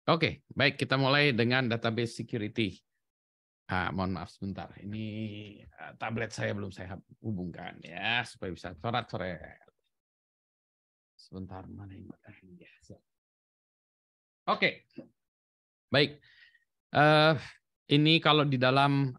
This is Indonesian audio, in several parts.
Oke, baik, kita mulai dengan database security. Mohon maaf sebentar. Ini tablet saya belum saya hubungkan ya supaya bisa coret-coret. Sebentar, mana yang Oke, baik. Ini kalau di dalam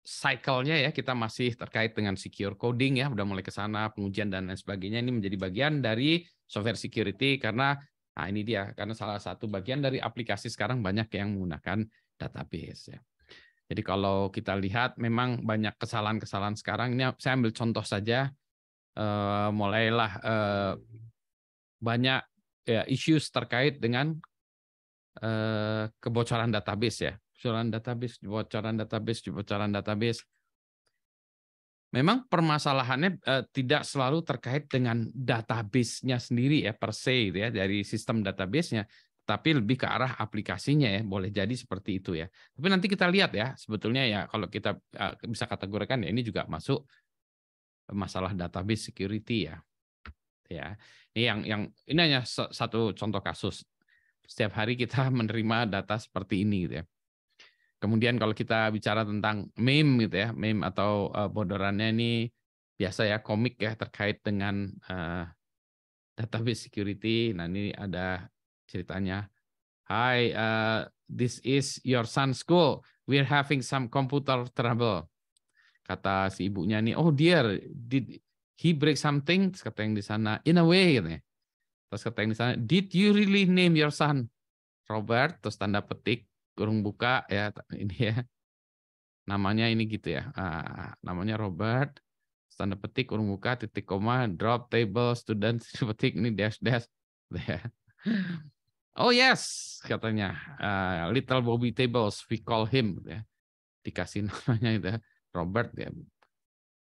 cycle-nya ya, kita masih terkait dengan secure coding ya, udah mulai ke sana, pengujian dan lain sebagainya. Ini menjadi bagian dari software security karena ini dia, karena salah satu bagian dari aplikasi sekarang banyak yang menggunakan database ya. Jadi kalau kita lihat memang banyak kesalahan-kesalahan sekarang. Ini saya ambil contoh saja, mulailah banyak ya, issues terkait dengan kebocoran database ya. Kebocoran database. Memang permasalahannya tidak selalu terkait dengan database-nya sendiri ya per se ya dari sistem database-nya, tapi lebih ke arah aplikasinya ya, boleh jadi seperti itu ya. Tapi nanti kita lihat ya, sebetulnya ya kalau kita bisa kategorikan ya ini juga masuk masalah database security ya. Ya. Ini ini hanya satu contoh kasus. Setiap hari kita menerima data seperti ini gitu ya. Kemudian kalau kita bicara tentang meme gitu ya, meme atau bodorannya ini biasa ya, komik ya terkait dengan database security. Nah ini ada ceritanya. Hi, this is your son's school. We're having some computer trouble. Kata si ibunya nih, oh dear, did he break something? Terus kata yang di sana, in a way. Gitu ya. Terus kata yang di sana, did you really name your son Robert? Terus tanda petik, kurung buka ya ini ya. Namanya ini gitu ya, namanya Robert, tanda petik, kurung buka, titik koma, drop, table, student, petik, ini dash. Oh yes, katanya, little Bobby Tables, we call him, ya. Dikasih namanya itu Robert. Ya.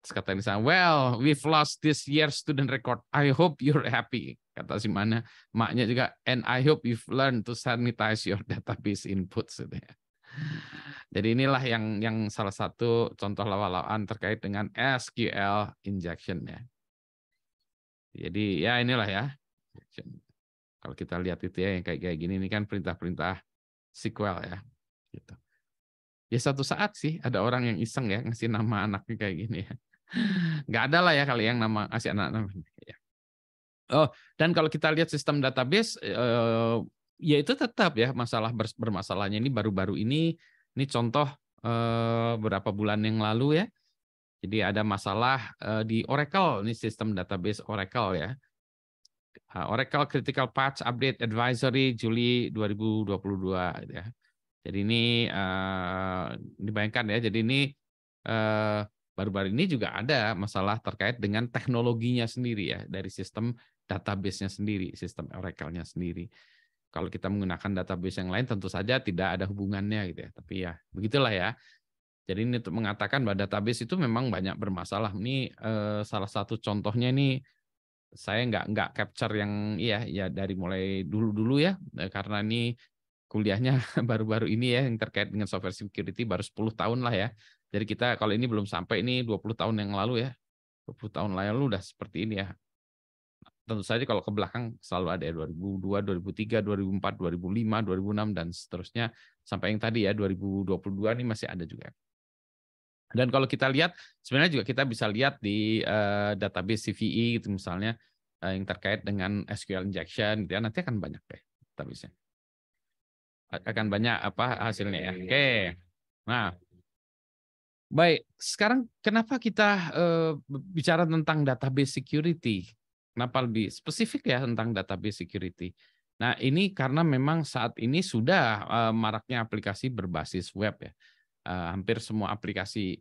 Terus kata di sana, well, we've lost this year's student record. I hope you're happy. Kata si mana, maknya juga, and I hope you've learned to sanitize your database inputs. Gitu ya. Jadi inilah yang salah satu contoh lawan terkait dengan SQL injection ya. Jadi ya inilah ya. Kalau kita lihat itu ya yang kayak gini ini kan perintah-perintah SQL ya. Gitu. Ya suatu saat sih ada orang yang iseng ya ngasih nama anaknya kayak gini ya. Nggak ada lah ya kali yang nama ngasih anak namanya. Ya. Oh, dan kalau kita lihat sistem database, ya itu tetap ya masalah bermasalahnya ini baru-baru ini contoh beberapa bulan yang lalu ya. Jadi ada masalah di Oracle, ini sistem database Oracle ya. Oracle Critical Patch Update Advisory Juli 2022 ya. Jadi ini dibayangkan ya. Jadi ini baru-baru ini juga ada masalah terkait dengan teknologinya sendiri ya dari sistem database-nya sendiri, sistem Oracle-nya sendiri. Kalau kita menggunakan database yang lain tentu saja tidak ada hubungannya gitu ya. Tapi ya begitulah ya. Jadi ini untuk mengatakan bahwa database itu memang banyak bermasalah. Ini salah satu contohnya ini saya nggak capture yang ya dari mulai dulu ya karena ini kuliahnya baru-baru ini ya yang terkait dengan software security baru 10 tahun lah ya. Jadi kita kalau ini belum sampai ini 20 tahun yang lalu ya. 20 tahun lalu udah seperti ini ya. Tentu saja kalau ke belakang selalu ada ya 2002, 2003, 2004, 2005, 2006 dan seterusnya sampai yang tadi ya 2022 ini masih ada juga. Dan kalau kita lihat sebenarnya juga kita bisa lihat di database CVE gitu misalnya yang terkait dengan SQL injection gitu ya nanti akan banyak deh database-nya. Akan banyak apa hasilnya ya. Oke. Nah, baik. Sekarang kenapa kita bicara tentang database security? Kenapa lebih spesifik ya tentang database security? Nah, ini karena memang saat ini sudah maraknya aplikasi berbasis web ya. Hampir semua aplikasi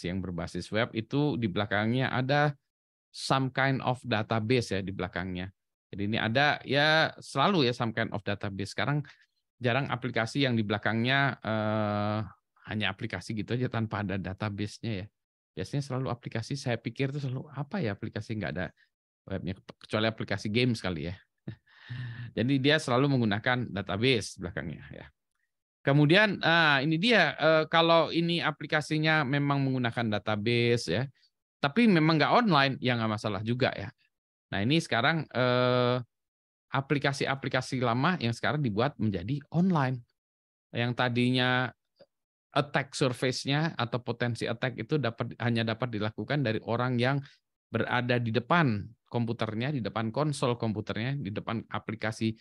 yang berbasis web itu di belakangnya ada some kind of database ya di belakangnya. Jadi ini ada ya selalu ya some kind of database. Sekarang jarang aplikasi yang di belakangnya hanya aplikasi gitu aja tanpa ada database-nya ya. Biasanya selalu aplikasi saya pikir itu selalu apa ya aplikasi nggak ada webnya kecuali aplikasi game sekali ya. Jadi dia selalu menggunakan database belakangnya ya. Kemudian ini dia kalau ini aplikasinya memang menggunakan database ya, tapi memang nggak online ya nggak masalah juga ya. Nah ini sekarang aplikasi-aplikasi lama yang sekarang dibuat menjadi online. Yang tadinya attack surface-nya atau potensi attack itu hanya dapat dilakukan dari orang yang berada di depan komputernya, di depan konsol komputernya, di depan aplikasi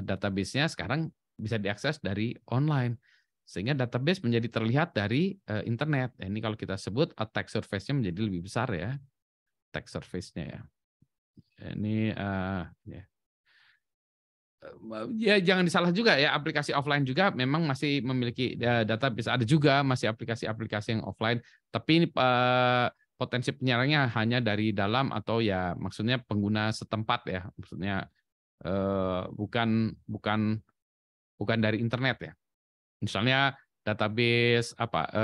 database-nya, sekarang bisa diakses dari online. Sehingga database menjadi terlihat dari internet. Ini kalau kita sebut attack surface-nya menjadi lebih besar ya. Attack surface-nya ya. Ini ya jangan disalah juga ya, aplikasi offline juga memang masih memiliki database, ada juga masih aplikasi-aplikasi yang offline, tapi ini potensi penyerangnya hanya dari dalam atau ya maksudnya pengguna setempat ya, maksudnya bukan dari internet ya. Misalnya database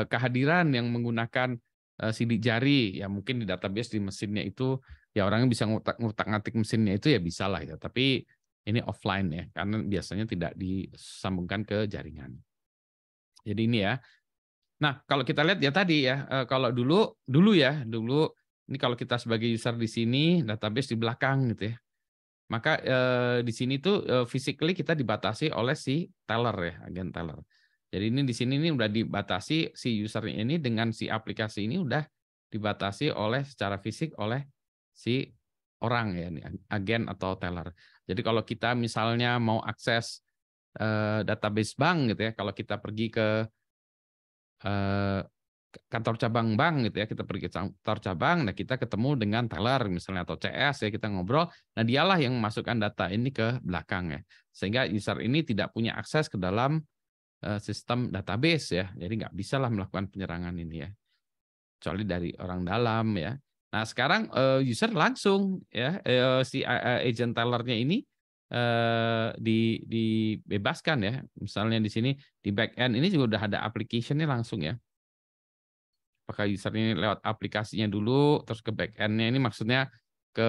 kehadiran yang menggunakan sidik jari, ya mungkin di database di mesinnya itu ya orangnya bisa ngutak-ngatik mesinnya itu ya bisa lah ya, tapi ini offline ya, karena biasanya tidak disambungkan ke jaringan. Jadi ini ya. Nah, kalau kita lihat ya tadi ya, kalau dulu ini kalau kita sebagai user di sini, database di belakang gitu ya. Maka di sini tuh physically kita dibatasi oleh si teller ya, agen teller. Jadi ini di sini ini udah dibatasi si usernya ini dengan si aplikasi ini udah dibatasi secara fisik oleh si orang ya, agen atau teller. Jadi kalau kita misalnya mau akses database bank gitu ya, kalau kita pergi ke kantor cabang bank gitu ya, kita pergi ke kantor cabang, nah kita ketemu dengan teller misalnya atau CS ya, kita ngobrol, nah dialah yang memasukkan data ini ke belakang ya, sehingga user ini tidak punya akses ke dalam sistem database ya, jadi nggak bisa lah melakukan penyerangan ini ya, kecuali dari orang dalam ya. Nah sekarang user langsung ya si agent tellernya ini dibebaskan ya, misalnya di sini di back end ini juga udah ada application-nya langsung ya. Apakah user ini lewat aplikasinya dulu, terus ke back end-nya ini maksudnya ke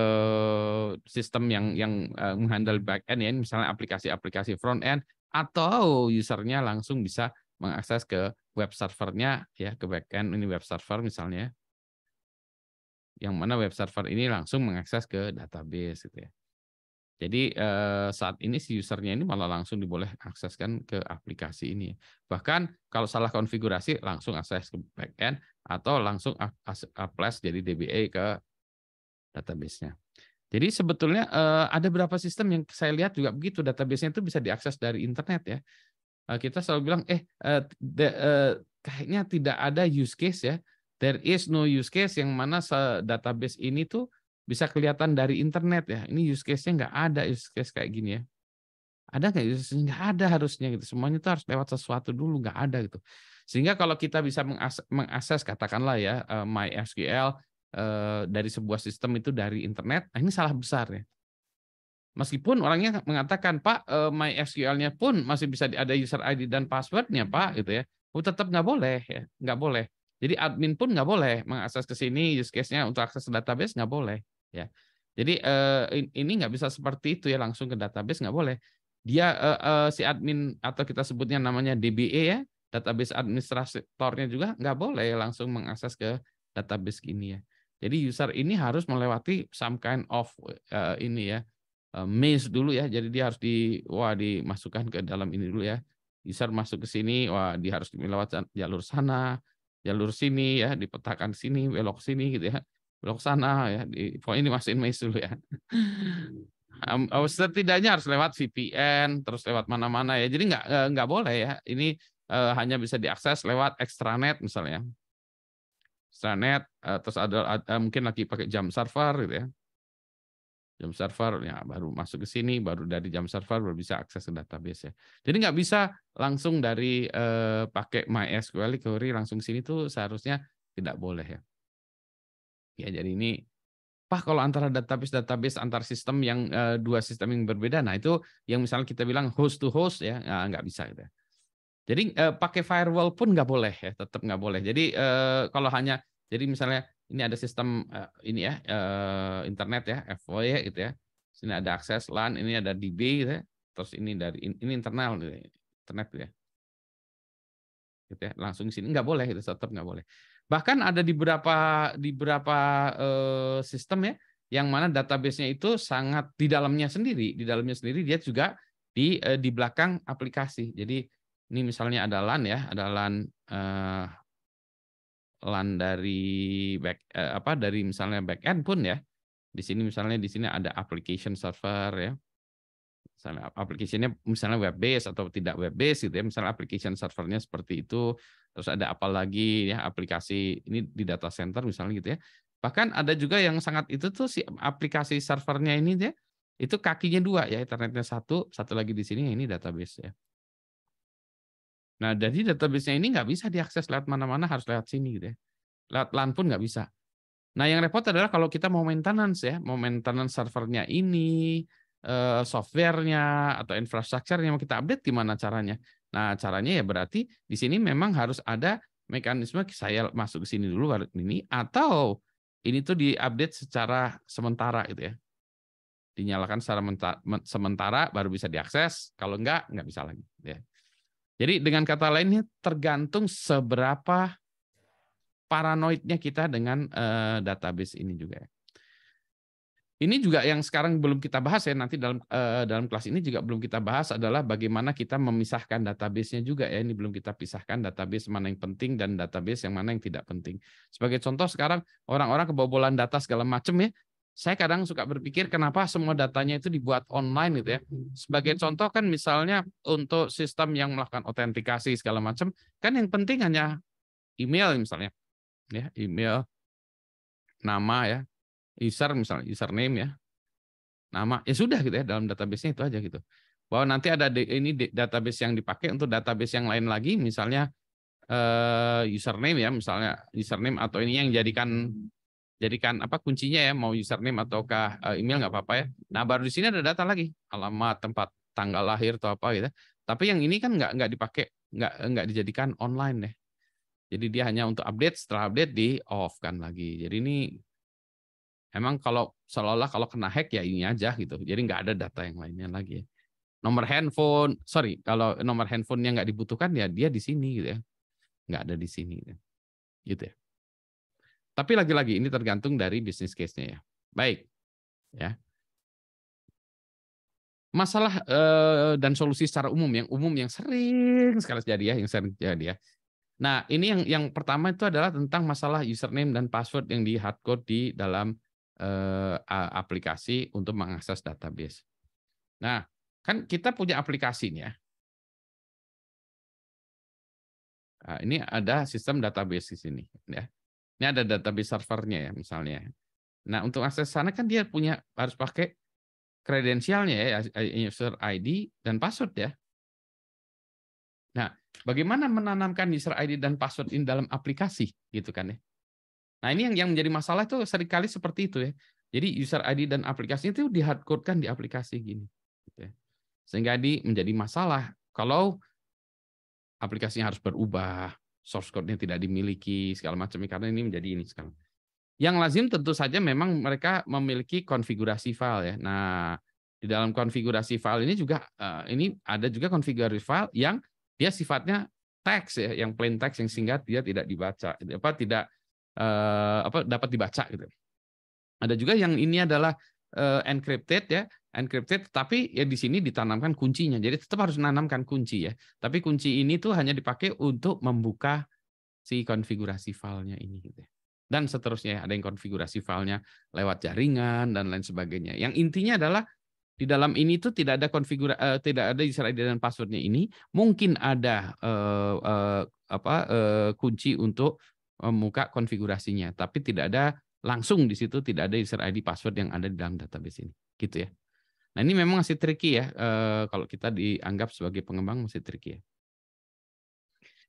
sistem yang menghandle back end ya, misalnya aplikasi-aplikasi front end, atau usernya langsung bisa mengakses ke web servernya ya, ke back end ini web server misalnya, yang mana web server ini langsung mengakses ke database gitu ya. Jadi saat ini si usernya ini malah langsung diboleh akseskan ke aplikasi ini. Bahkan kalau salah konfigurasi langsung akses ke backend atau langsung flash jadi DBA ke database-nya. Jadi sebetulnya ada beberapa sistem yang saya lihat juga begitu, database-nya itu bisa diakses dari internet ya. Kita selalu bilang kayaknya tidak ada use case ya. There is no use case yang mana database ini tuh bisa kelihatan dari internet ya. Ini use case-nya nggak ada use case kayak gini ya. Ada nggak use case? Nggak ada harusnya gitu. Semuanya itu harus lewat sesuatu dulu, nggak ada gitu. Sehingga kalau kita bisa mengakses katakanlah ya MySQL dari sebuah sistem itu dari internet, nah ini salah besar ya. Meskipun orangnya mengatakan, Pak, MySQL-nya pun masih bisa ada user ID dan password-nya, Pak, gitu ya. Tetap nggak boleh ya, nggak boleh. Jadi admin pun nggak boleh mengakses ke sini use case-nya untuk akses ke database nggak boleh ya. Jadi ini nggak bisa seperti itu ya, langsung ke database nggak boleh. Dia si admin atau kita sebutnya namanya DBA ya, database administratornya juga nggak boleh langsung mengakses ke database gini ya. Jadi user ini harus melewati some kind of ini ya, maze dulu ya, jadi dia harus dimasukkan ke dalam ini dulu ya. User masuk ke sini, dia harus melewati jalur sana, jalur sini ya, dipetakan sini, belok sini gitu ya, belok sana ya, pokoknya ini masukin maze dulu ya. Setidaknya harus lewat VPN, terus lewat mana-mana ya. Jadi nggak boleh ya. Ini hanya bisa diakses lewat extranet misalnya. Extranet, terus ada mungkin lagi pakai jam server gitu ya. Jam server ya baru masuk ke sini, baru dari jam server baru bisa akses ke database ya. Jadi nggak bisa langsung dari pakai MySQL query langsung sini tuh seharusnya tidak boleh ya. Ya jadi ini kalau antara database antar sistem yang dua sistem yang berbeda, nah itu yang misalnya kita bilang host to host ya, nggak bisa gitu. Jadi pakai firewall pun nggak boleh ya, tetap nggak boleh. Jadi kalau hanya jadi misalnya ini ada sistem ini ya internet ya FWA gitu ya. Sini ada akses LAN, ini ada DB gitu ya. Terus ini dari ini internal gitu ya, internet gitu ya. Gitu ya. Langsung sini nggak boleh itu tetap nggak boleh. Bahkan ada di beberapa sistem ya yang mana database-nya itu sangat di dalamnya sendiri dia juga di belakang aplikasi. Jadi ini misalnya ada LAN ya, ada LAN dari dari misalnya backend pun ya. Di sini ada application server ya. Misalnya aplikasinya misalnya web based atau tidak web based gitu ya. Misalnya application servernya seperti itu. Terus ada apa lagi ya, aplikasi ini di data center misalnya gitu ya. Bahkan ada juga yang sangat itu tuh si aplikasi servernya ini dia itu kakinya 2 ya, internetnya satu lagi di sini, ini database ya. Nah, jadi database-nya ini nggak bisa diakses lewat mana-mana, harus lewat sini gitu ya. Lewat LAN pun nggak bisa. Nah, yang repot adalah kalau kita mau maintenance ya, mau maintenance servernya ini, softwarenya atau infrastrukturnya mau kita update gimana caranya? Nah, caranya ya berarti di sini memang harus ada mekanisme saya masuk ke sini dulu baru ini, atau ini tuh diupdate secara sementara gitu ya. Dinyalakan secara sementara baru bisa diakses, kalau nggak bisa lagi ya. Jadi dengan kata lainnya tergantung seberapa paranoidnya kita dengan database ini juga. Ini juga yang sekarang belum kita bahas ya, nanti dalam kelas ini juga belum kita bahas adalah bagaimana kita memisahkan database-nya juga ya. Ini belum kita pisahkan database mana yang penting dan database yang mana yang tidak penting. Sebagai contoh sekarang orang-orang kebobolan data segala macam ya. Saya kadang suka berpikir kenapa semua datanya itu dibuat online gitu ya. Sebagai contoh kan misalnya untuk sistem yang melakukan autentikasi segala macam, kan yang penting hanya email misalnya. Ya, email, nama ya, user misalnya, username ya, nama, ya sudah gitu ya, dalam database-nya itu aja gitu. Bahwa nanti ada ini database yang dipakai untuk database yang lain lagi, misalnya username ya, misalnya username atau ini yang jadikan apa kuncinya ya, mau username ataukah email nggak apa-apa ya. Nah, baru di sini ada data lagi, alamat, tempat, tanggal lahir atau apa gitu. Tapi yang ini kan nggak dipakai, nggak dijadikan online deh. Jadi dia hanya untuk update, setelah update di off kan lagi. Jadi ini emang kalau seolah-olah kalau kena hack ya ini aja gitu. Jadi nggak ada data yang lainnya lagi. Nomor handphone, kalau nomor handphonenya nggak dibutuhkan ya dia di sini gitu ya. Nggak ada di sini gitu ya. Tapi lagi-lagi ini tergantung dari bisnis case-nya ya. Baik. Ya. Masalah dan solusi secara umum yang sering sekali terjadi ya, yang sering terjadi ya. Nah, ini yang pertama itu adalah tentang masalah username dan password yang di hardcode di dalam aplikasi untuk mengakses database. Nah, kan kita punya aplikasi nih ya. Nah, ini ada sistem database di sini ya. Ini ada database servernya ya misalnya. Nah, untuk akses sana kan dia harus pakai kredensialnya ya, user ID dan password ya. Nah, bagaimana menanamkan user ID dan password ini dalam aplikasi gitu kan ya. Nah, ini yang menjadi masalah itu seringkali seperti itu ya. Jadi user ID dan aplikasi itu di hardcode-kan di aplikasi gini. Gitu ya. Sehingga menjadi masalah kalau aplikasinya harus berubah, source code-nya tidak dimiliki, segala macam, karena ini menjadi ini sekarang. Yang lazim tentu saja memang mereka memiliki konfigurasi file ya. Nah, di dalam konfigurasi file ini juga ini ada juga konfigurasi file yang dia sifatnya teks ya, yang plain text yang sehingga dia tidak dibaca, dapat dibaca gitu. Ada juga yang ini adalah encrypted ya, encrypted, tapi ya di sini ditanamkan kuncinya. Jadi tetap harus menanamkan kunci ya. Tapi kunci ini tuh hanya dipakai untuk membuka si konfigurasi filenya ini gitu. Dan seterusnya ada yang konfigurasi filenya lewat jaringan dan lain sebagainya. Yang intinya adalah di dalam ini tuh tidak ada tidak ada user ID dan passwordnya ini. Mungkin ada kunci untuk membuka konfigurasinya, tapi tidak ada langsung di situ, tidak ada user ID password yang ada di dalam database ini, gitu ya. Nah, ini memang masih tricky ya, kalau kita dianggap sebagai pengembang masih tricky ya.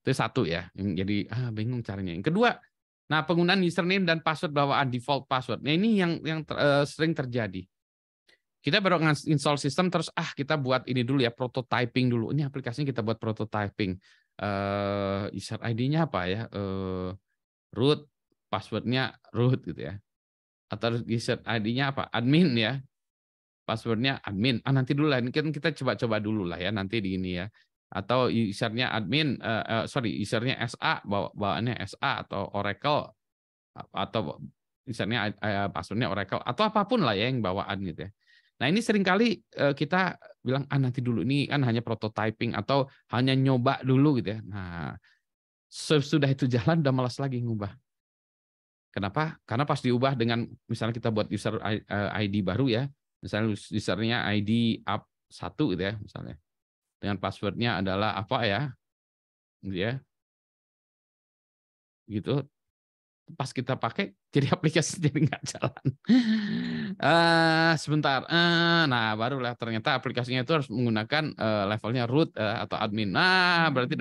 Itu satu ya, yang jadi bingung caranya. Yang kedua, nah penggunaan username dan password bawaan default password. Nah, ini yang sering terjadi. Kita baru install sistem terus kita buat ini dulu ya, prototyping dulu. Ini aplikasinya kita buat prototyping. User ID-nya apa ya? Root, passwordnya root gitu ya. Atau user ID-nya apa? Admin ya. Passwordnya admin. Nanti dulu lah. Ini kan kita coba-coba dulu lah ya. Nanti di ini ya. Atau usernya admin, usernya SA, bawaannya SA atau Oracle atau misalnya passwordnya Oracle atau apapun lah ya yang bawaan gitu ya. Nah ini seringkali kita bilang nanti dulu ini kan hanya prototyping atau hanya nyoba dulu gitu ya. Nah sesudah itu jalan udah malas lagi ngubah. Kenapa? Karena pas diubah dengan misalnya kita buat user ID baru ya, misalnya usernya ID up 1 gitu ya misalnya. Dengan passwordnya adalah apa ya, gitu ya. Gitu. Pas kita pakai jadi aplikasi jadi nggak jalan. Sebentar. Nah barulah ternyata aplikasinya itu harus menggunakan levelnya root atau admin. Nah berarti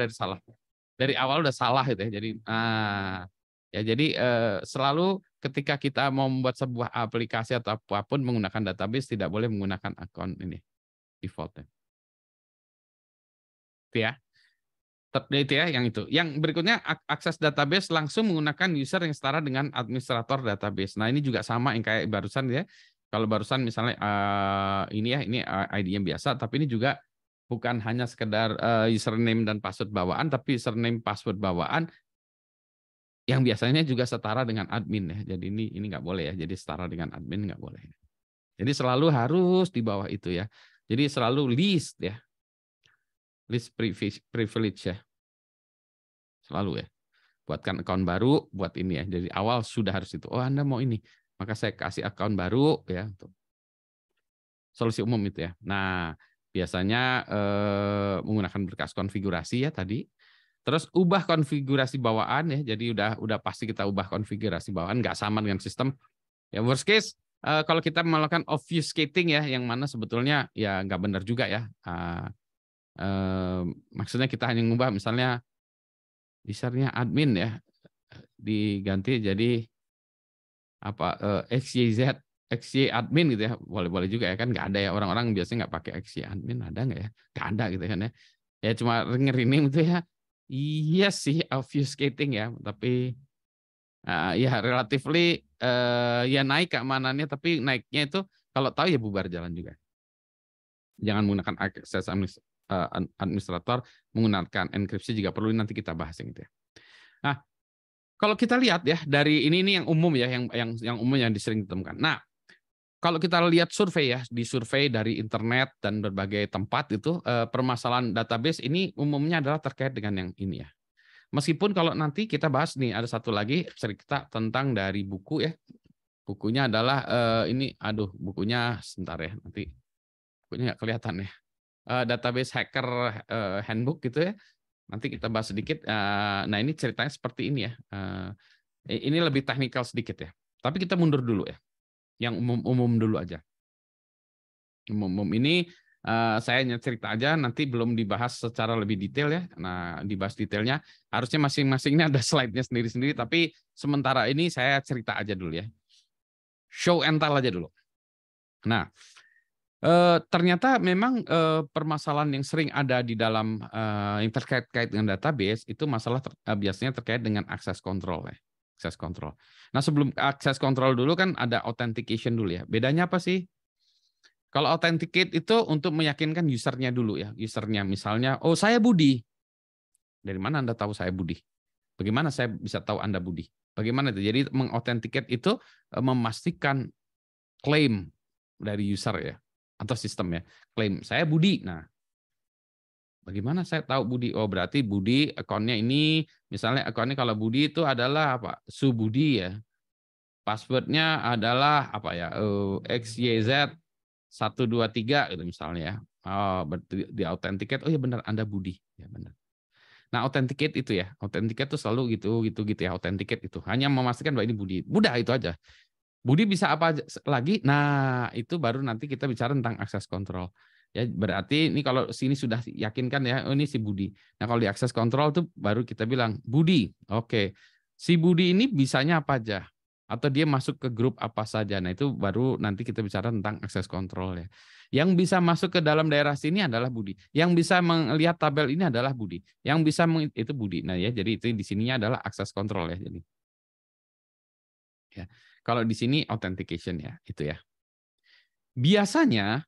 dari awal udah salah gitu ya. Jadi ya jadi selalu ketika kita mau membuat sebuah aplikasi atau apapun menggunakan database tidak boleh menggunakan akun ini defaultnya. Itu ya. Itu ya yang itu. Yang berikutnya akses database langsung menggunakan user yang setara dengan administrator database. Nah, ini juga sama yang kayak barusan ya. Kalau barusan misalnya ini ya, ini ID yang biasa, tapi ini juga bukan hanya sekedar username dan password bawaan, tapi username password bawaan yang biasanya juga setara dengan admin ya. Jadi ini nggak boleh ya. Jadi setara dengan admin nggak boleh. Jadi selalu harus di bawah itu ya. Jadi selalu list ya. List privilege ya. Selalu ya. Buatkan account baru, buat ini ya. Jadi awal sudah harus itu. Oh, Anda mau ini. Maka saya kasih account baru ya. Solusi umum itu ya. Nah, biasanya menggunakan berkas konfigurasi ya tadi. Terus ubah konfigurasi bawaan ya. Jadi udah pasti kita ubah konfigurasi bawaan, nggak sama dengan sistem. Ya worst case kalau kita melakukan obfuscating ya, yang mana sebetulnya ya nggak benar juga ya. Maksudnya kita hanya ngubah misalnya usernya admin ya diganti jadi apa XY admin gitu ya, boleh juga ya kan, nggak ada ya, orang-orang biasanya nggak pakai XY admin, ada nggak ya, nggak ada gitu kan ya, ya cuma ngerining gitu ya, iya sih obfuscating ya, tapi ya relatively ya naik keamanannya, tapi naiknya itu kalau tahu ya bubar jalan juga, jangan menggunakan akses administrator, menggunakan enkripsi juga perlu, nanti kita bahas yang itu ya. Nah, kalau kita lihat ya dari ini yang umum ya, yang umum yang sering ditemukan. Nah, kalau kita lihat survei ya, di survei dari internet dan berbagai tempat itu permasalahan database ini umumnya adalah terkait dengan yang ini ya. Meskipun kalau nanti kita bahas nih ada satu lagi cerita tentang dari buku ya. Bukunya adalah ini, bukunya sebentar ya, nanti bukunya nggak kelihatan ya. Database hacker handbook gitu ya. Nanti kita bahas sedikit. Nah ini ceritanya seperti ini ya. Ini lebih teknikal sedikit ya. Tapi kita mundur dulu ya. Yang umum dulu aja. Umum ini saya hanya cerita aja, nanti belum dibahas secara lebih detail ya. Nah, dibahas detailnya harusnya masing-masingnya ada slide-nya sendiri-sendiri, tapi sementara ini saya cerita aja dulu ya. Show and tell aja dulu. Nah, ternyata memang permasalahan yang sering ada di dalam yang terkait dengan database itu masalah biasanya terkait dengan akses kontrol ya. Akses kontrol. Nah, sebelum akses kontrol dulu kan ada authentication dulu ya. Bedanya apa sih? Kalau authenticate itu untuk meyakinkan usernya dulu ya. Usernya misalnya, oh saya Budi. Dari mana Anda tahu saya Budi? Bagaimana saya bisa tahu Anda Budi? Bagaimana itu? Jadi mengauthenticate itu memastikan klaim dari user ya. Atau sistem ya. Klaim, saya Budi. Nah, bagaimana saya tahu Budi? Oh berarti Budi akunnya ini, misalnya akunnya kalau Budi itu adalah apa? Subudi ya. Passwordnya adalah apa ya? XYZ 123 gitu misalnya ya. Oh, berarti di authenticate. Oh ya benar Anda Budi. Ya benar. Nah, authenticate itu ya. Authenticate itu selalu gitu ya. Authenticate itu hanya memastikan bahwa ini Budi. Mudah itu aja. Budi bisa apa lagi? Nah, itu baru nanti kita bicara tentang akses kontrol. Ya, berarti ini kalau sini sudah yakinkan ya, oh ini si Budi. Nah, kalau di akses kontrol itu baru kita bilang Budi. Oke. Si Budi ini bisanya apa aja? Atau dia masuk ke grup apa saja. Nah, itu baru nanti kita bicara tentang akses kontrol ya. Yang bisa masuk ke dalam daerah sini adalah Budi. Yang bisa melihat tabel ini adalah Budi. Yang bisa itu Budi. Nah, ya jadi itu di sininya adalah akses kontrol ya. Jadi ya. Kalau di sini authentication ya, itu ya. Biasanya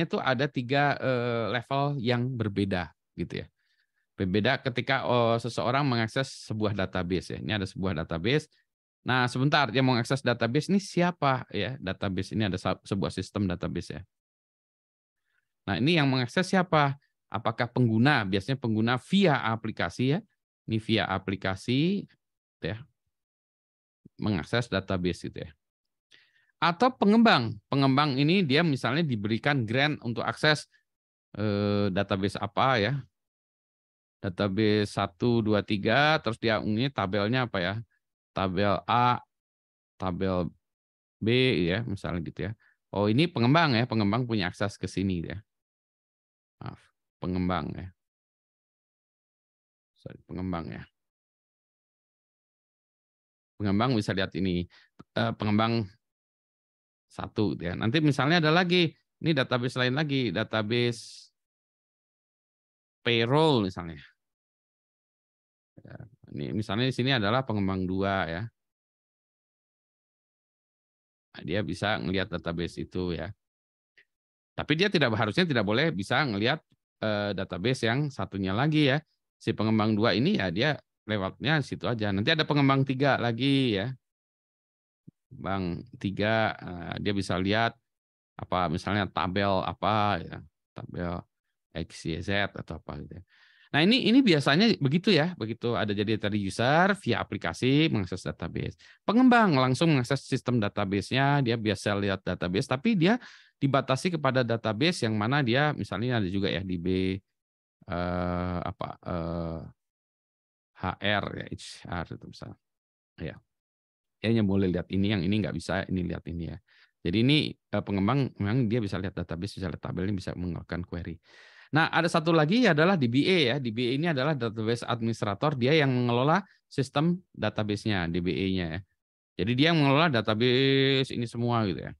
tuh ada 3 level yang berbeda gitu ya. Berbeda ketika seseorang mengakses sebuah database ya. Ini ada sebuah database. Nah, sebentar, yang mau akses database ini siapa ya? Database ini ada sebuah sistem database ya. Nah, ini yang mengakses siapa? Apakah pengguna? Biasanya pengguna via aplikasi ya. Ini via aplikasi gitu ya, mengakses database gitu ya. Atau pengembang. Pengembang ini dia misalnya diberikan grant untuk akses database apa ya? Database 1, 2, 3, terus dia ini tabelnya apa ya? Tabel A, tabel B ya, misalnya gitu ya. Oh, ini pengembang ya, pengembang punya akses ke sini ya. Maaf, pengembang ya. Sorry, pengembang ya. Pengembang bisa lihat ini, pengembang 1 ya. Nanti misalnya ada lagi, ini database lain lagi, database payroll misalnya. Ya, ini misalnya di sini adalah pengembang 2 ya. Nah, dia bisa ngelihat database itu ya. Tapi dia harusnya tidak boleh bisa ngelihat database yang satunya lagi ya. Si pengembang 2 ini ya dia lewatnya situ aja. Nanti ada pengembang 3 lagi ya. Pengembang 3 dia bisa lihat apa misalnya tabel apa ya, tabel X, Y, Z atau apa gitu ya. Nah, ini biasanya begitu ya, begitu ada jadi tadi user via aplikasi mengakses database. Pengembang langsung mengakses sistem database-nya, dia biasa lihat database, tapi dia dibatasi kepada database yang mana dia misalnya ada juga ya di HR ya, HR itu misalnya. Ya. Dia hanya boleh lihat ini, yang ini nggak bisa, ini lihat ini ya. Jadi ini pengembang memang dia bisa lihat database, bisa lihat tabel, ini bisa melakukan query. Nah, ada satu lagi adalah DBA ya. DBA ini adalah database administrator, dia yang mengelola sistem database-nya, DBA-nya ya. Jadi dia yang mengelola database ini semua gitu ya.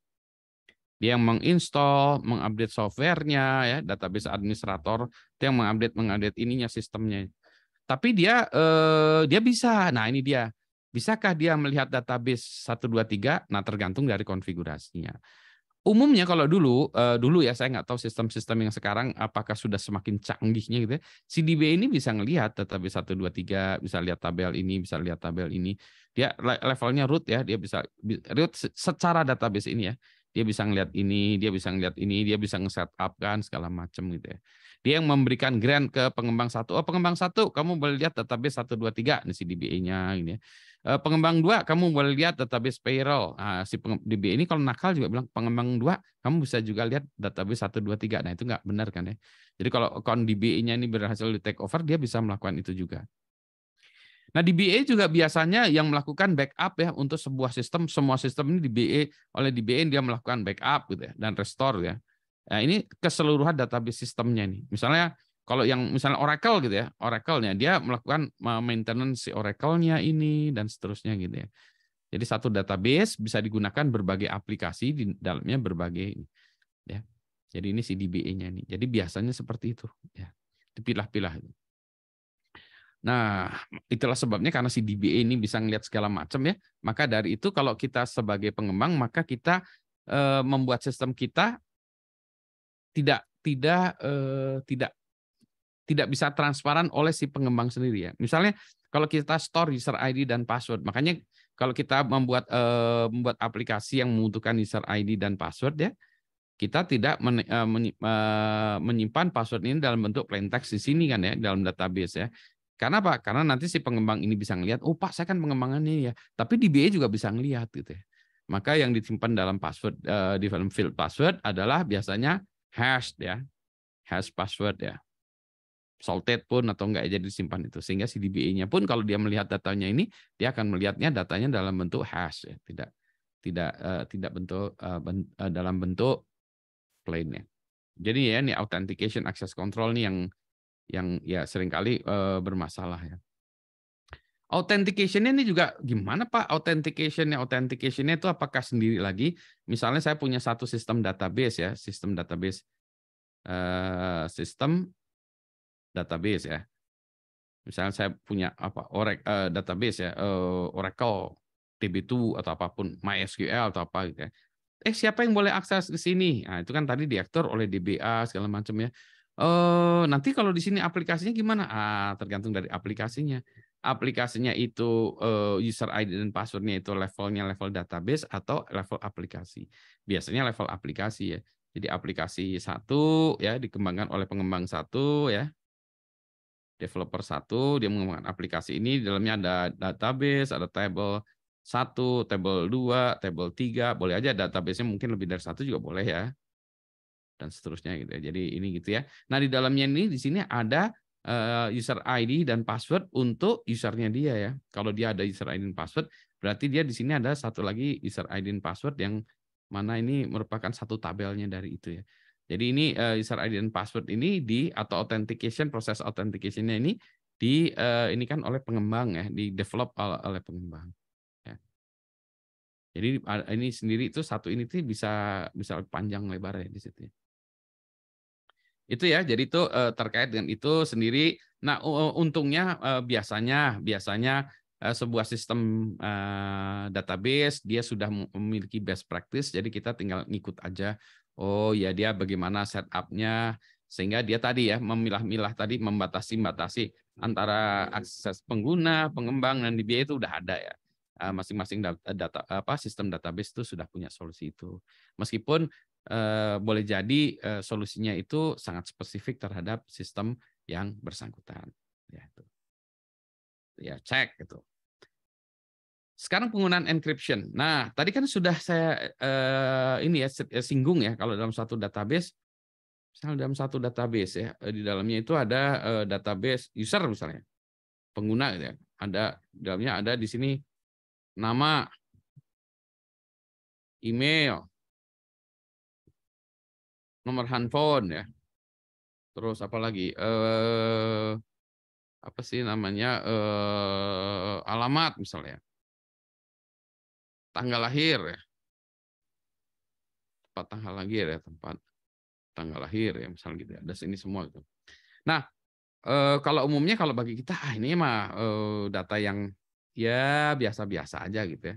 Dia yang menginstall, mengupdate software-nya ya, database administrator, dia yang mengupdate ininya sistemnya. Tapi dia bisa. Nah, ini dia. Bisakah dia melihat database 1, 2, 3? Nah, tergantung dari konfigurasinya. Umumnya kalau dulu ya saya nggak tahu sistem-sistem yang sekarang apakah sudah semakin canggihnya gitu ya. Si DB ini bisa ngelihat database 1, 2, 3, bisa lihat tabel ini, bisa lihat tabel ini. Dia levelnya root ya, dia bisa root secara database ini ya. Dia bisa ngelihat ini, dia bisa ngelihat ini, dia bisa nge-setup kan segala macam gitu ya. Dia yang memberikan grant ke pengembang 1. Oh, pengembang 1, kamu boleh lihat database 1, 2, 3 nih si DBA-nya ini ya. Pengembang 2, kamu boleh lihat database payroll. Nah, si DB ini kalau nakal juga bilang pengembang 2, kamu bisa juga lihat database 1, 2, 3. Nah, itu nggak benar kan ya. Jadi kalau account DBA-nya ini berhasil di take over, dia bisa melakukan itu juga. Nah, DBA juga biasanya yang melakukan backup ya untuk sebuah sistem, semua sistem ini oleh DBA dia melakukan backup gitu ya dan restore ya. Nah, ini keseluruhan database sistemnya ini. Misalnya kalau yang misalnya Oracle gitu ya, Oracle-nya dia melakukan maintenance si Oracle-nya ini dan seterusnya gitu ya. Jadi satu database bisa digunakan berbagai aplikasi di dalamnya berbagai ya. Jadi ini si DBA-nya ini. Jadi biasanya seperti itu ya. Dipilah-pilah. Nah, itulah sebabnya karena si DBA ini bisa ngelihat segala macam ya. Maka dari itu kalau kita sebagai pengembang maka kita membuat sistem kita tidak tidak tidak tidak bisa transparan oleh si pengembang sendiri ya. Misalnya kalau kita store user ID dan password, makanya kalau kita membuat aplikasi yang membutuhkan user ID dan password ya, kita tidak menyimpan password ini dalam bentuk plain text di sini kan ya, dalam database ya. Karena apa? Karena nanti si pengembang ini bisa ngelihat, oh Pak, saya kan pengembangannya ya. Tapi DBA juga bisa ngelihat gitu ya. Maka yang disimpan dalam password di dalam field password adalah biasanya hash ya, hash password ya. Salted pun atau enggak jadi disimpan itu. Sehingga si DBA-nya pun kalau dia melihat datanya ini, dia akan melihatnya datanya dalam bentuk hash ya, tidak bentuk dalam bentuk plain ya. Jadi ya ini authentication access control nih yang ya seringkali bermasalah ya. Authentication-nya ini juga gimana Pak? Authentication-nya itu apakah sendiri lagi? Misalnya saya punya satu sistem database ya, sistem database ya. Misalnya saya punya database ya, Oracle, DB2 atau apapun, MySQL atau apa gitu ya. Siapa yang boleh akses ke sini? Nah, itu kan tadi diatur oleh DBA segala macam ya. Nanti kalau di sini aplikasinya gimana? Tergantung dari aplikasinya. aplikasinya itu user ID dan passwordnya itu levelnya level database atau level aplikasi. Biasanya level aplikasi ya. Jadi aplikasi satu ya dikembangkan oleh pengembang satu ya. Developer satu dia mengembangkan aplikasi ini, di dalamnya ada database, ada table 1, table 2, table 3, boleh aja database-nya mungkin lebih dari satu juga boleh ya. Dan seterusnya gitu ya. Jadi ini gitu ya. Nah, di dalamnya ini di sini ada user ID dan password untuk usernya dia ya. Kalau dia ada user ID dan password, berarti dia di sini ada satu lagi user ID dan password yang mana ini merupakan satu tabelnya dari itu ya. Jadi ini user ID dan password ini atau authentication, proses authentication-nya ini kan oleh pengembang ya, di develop oleh pengembang. Ya. Jadi ini sendiri itu satu ini tuh bisa panjang lebar ya di situ. Itu ya, jadi itu terkait dengan itu sendiri. Nah, untungnya biasanya sebuah sistem database dia sudah memiliki best practice, jadi kita tinggal ngikut aja. Oh ya, dia bagaimana setup-nya sehingga dia tadi ya memilah-milah tadi, membatasi antara akses pengguna, pengembang dan DBA itu udah ada ya. Masing-masing sistem database itu sudah punya solusi itu. Meskipun boleh jadi solusinya itu sangat spesifik terhadap sistem yang bersangkutan. Ya, itu. Ya, cek itu. Sekarang penggunaan encryption. Nah, tadi kan sudah saya singgung ya kalau dalam satu database, misalnya dalam satu database ya di dalamnya itu ada database user misalnya, pengguna gitu ya. Di dalamnya ada di sini nama, email, nomor handphone ya. Terus apa lagi? Apa sih namanya? Alamat misalnya. Tanggal lahir ya. Tempat tanggal lahir ya, tempat tanggal lahir ya misalnya gitu ya. Ada sini semua gitu. Nah, kalau umumnya kalau bagi kita ini mah data yang ya biasa-biasa aja gitu ya.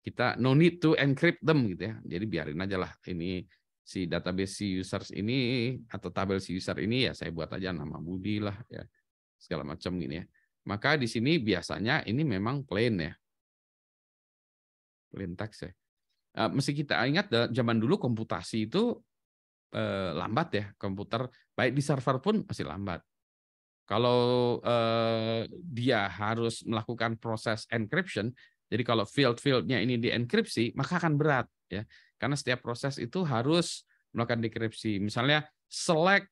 Kita no need to encrypt them gitu ya. Jadi biarin aja lah ini si database si users ini atau tabel si user ini ya saya buat aja nama Budi lah ya. Segala macam gini ya. Maka di sini biasanya ini memang plain ya. Plain text ya. Mesti kita ingat zaman dulu komputasi itu lambat ya, komputer baik di server pun masih lambat. Kalau dia harus melakukan proses encryption, jadi kalau field-fieldnya ini dienkripsi, maka akan berat ya, karena setiap proses itu harus melakukan dekripsi. Misalnya select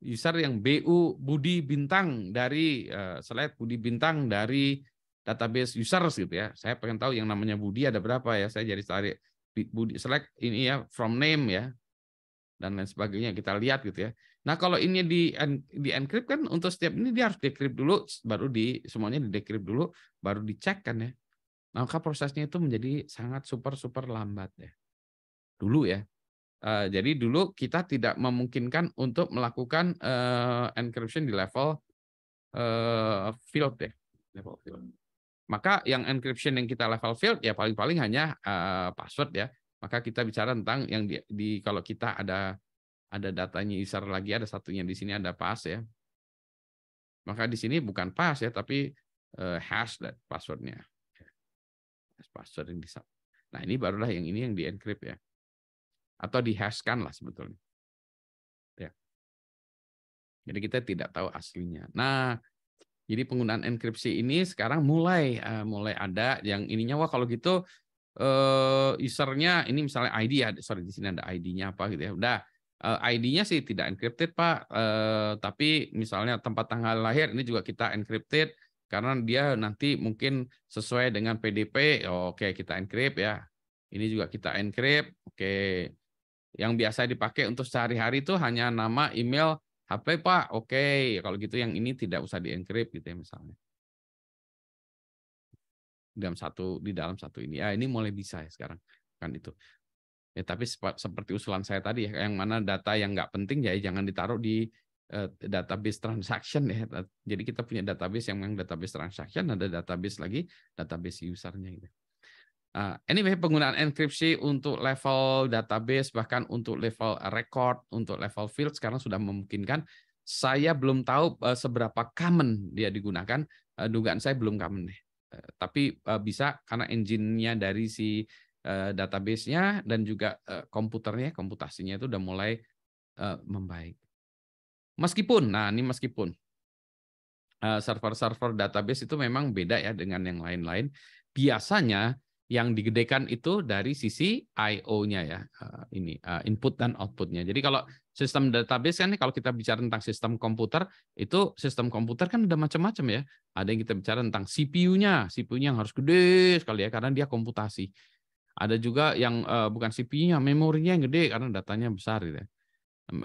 user yang BU Budi Bintang dari select Budi Bintang dari database users gitu ya. Saya pengen tahu yang namanya Budi ada berapa ya. Saya jadi cari Budi select ini ya from name ya dan lain sebagainya kita lihat gitu ya. Nah, kalau ini di encrypt kan untuk setiap ini dia harus decrypt dulu baru semuanya di decrypt dulu baru dicek kan ya. Nah, maka prosesnya itu menjadi sangat super lambat ya. Dulu ya. Jadi dulu kita tidak memungkinkan untuk melakukan encryption di level field ya, level field. Maka yang encryption yang kita level field ya paling-paling hanya password ya. Maka kita bicara tentang yang kalau kita ada datanya user lagi, ada satunya di sini ada pass ya. Maka di sini bukan pass ya, tapi hash passwordnya. Password yang bisa. Nah ini barulah yang ini yang di encrypt ya. Atau dihashkan lah sebetulnya. Ya. Jadi kita tidak tahu aslinya. Nah, jadi penggunaan enkripsi ini sekarang mulai ada yang ininya wah kalau gitu usernya ini misalnya ID ya, sorry di sini ada ID-nya apa gitu ya. Udah ID-nya sih tidak encrypted Pak, tapi misalnya tempat tanggal lahir ini juga kita encrypted karena dia nanti mungkin sesuai dengan PDP, oke kita encrypt ya. Ini juga kita encrypt, oke. Yang biasa dipakai untuk sehari-hari itu hanya nama, email, HP Pak, oke. Kalau gitu yang ini tidak usah di-encrypt gitu ya misalnya. Di dalam satu ini. Ya ini mulai bisa ya sekarang kan itu. Ya tapi seperti usulan saya tadi ya, yang mana data yang nggak penting ya jangan ditaruh di database transaction ya. Jadi kita punya database yang memang database transaction, ada database lagi database usernya gitu. Anyway, penggunaan enkripsi untuk level database, bahkan untuk level record, untuk level field sekarang sudah memungkinkan. Saya belum tahu seberapa common dia digunakan. Dugaan saya belum common deh. Tapi bisa karena engine-nya dari si database-nya dan juga komputernya, komputasinya itu udah mulai membaik. Meskipun server-server database itu memang beda ya dengan yang lain-lain. Biasanya yang digedekan itu dari sisi I/O-nya ya, input dan output-nya. Jadi kalau sistem database kan kalau kita bicara tentang sistem komputer, itu sistem komputer kan udah macam-macam ya. Ada yang kita bicara tentang CPU-nya yang harus gede sekali ya karena dia komputasi. Ada juga yang bukan CPU-nya, memorinya yang gede karena datanya besar gitu ya.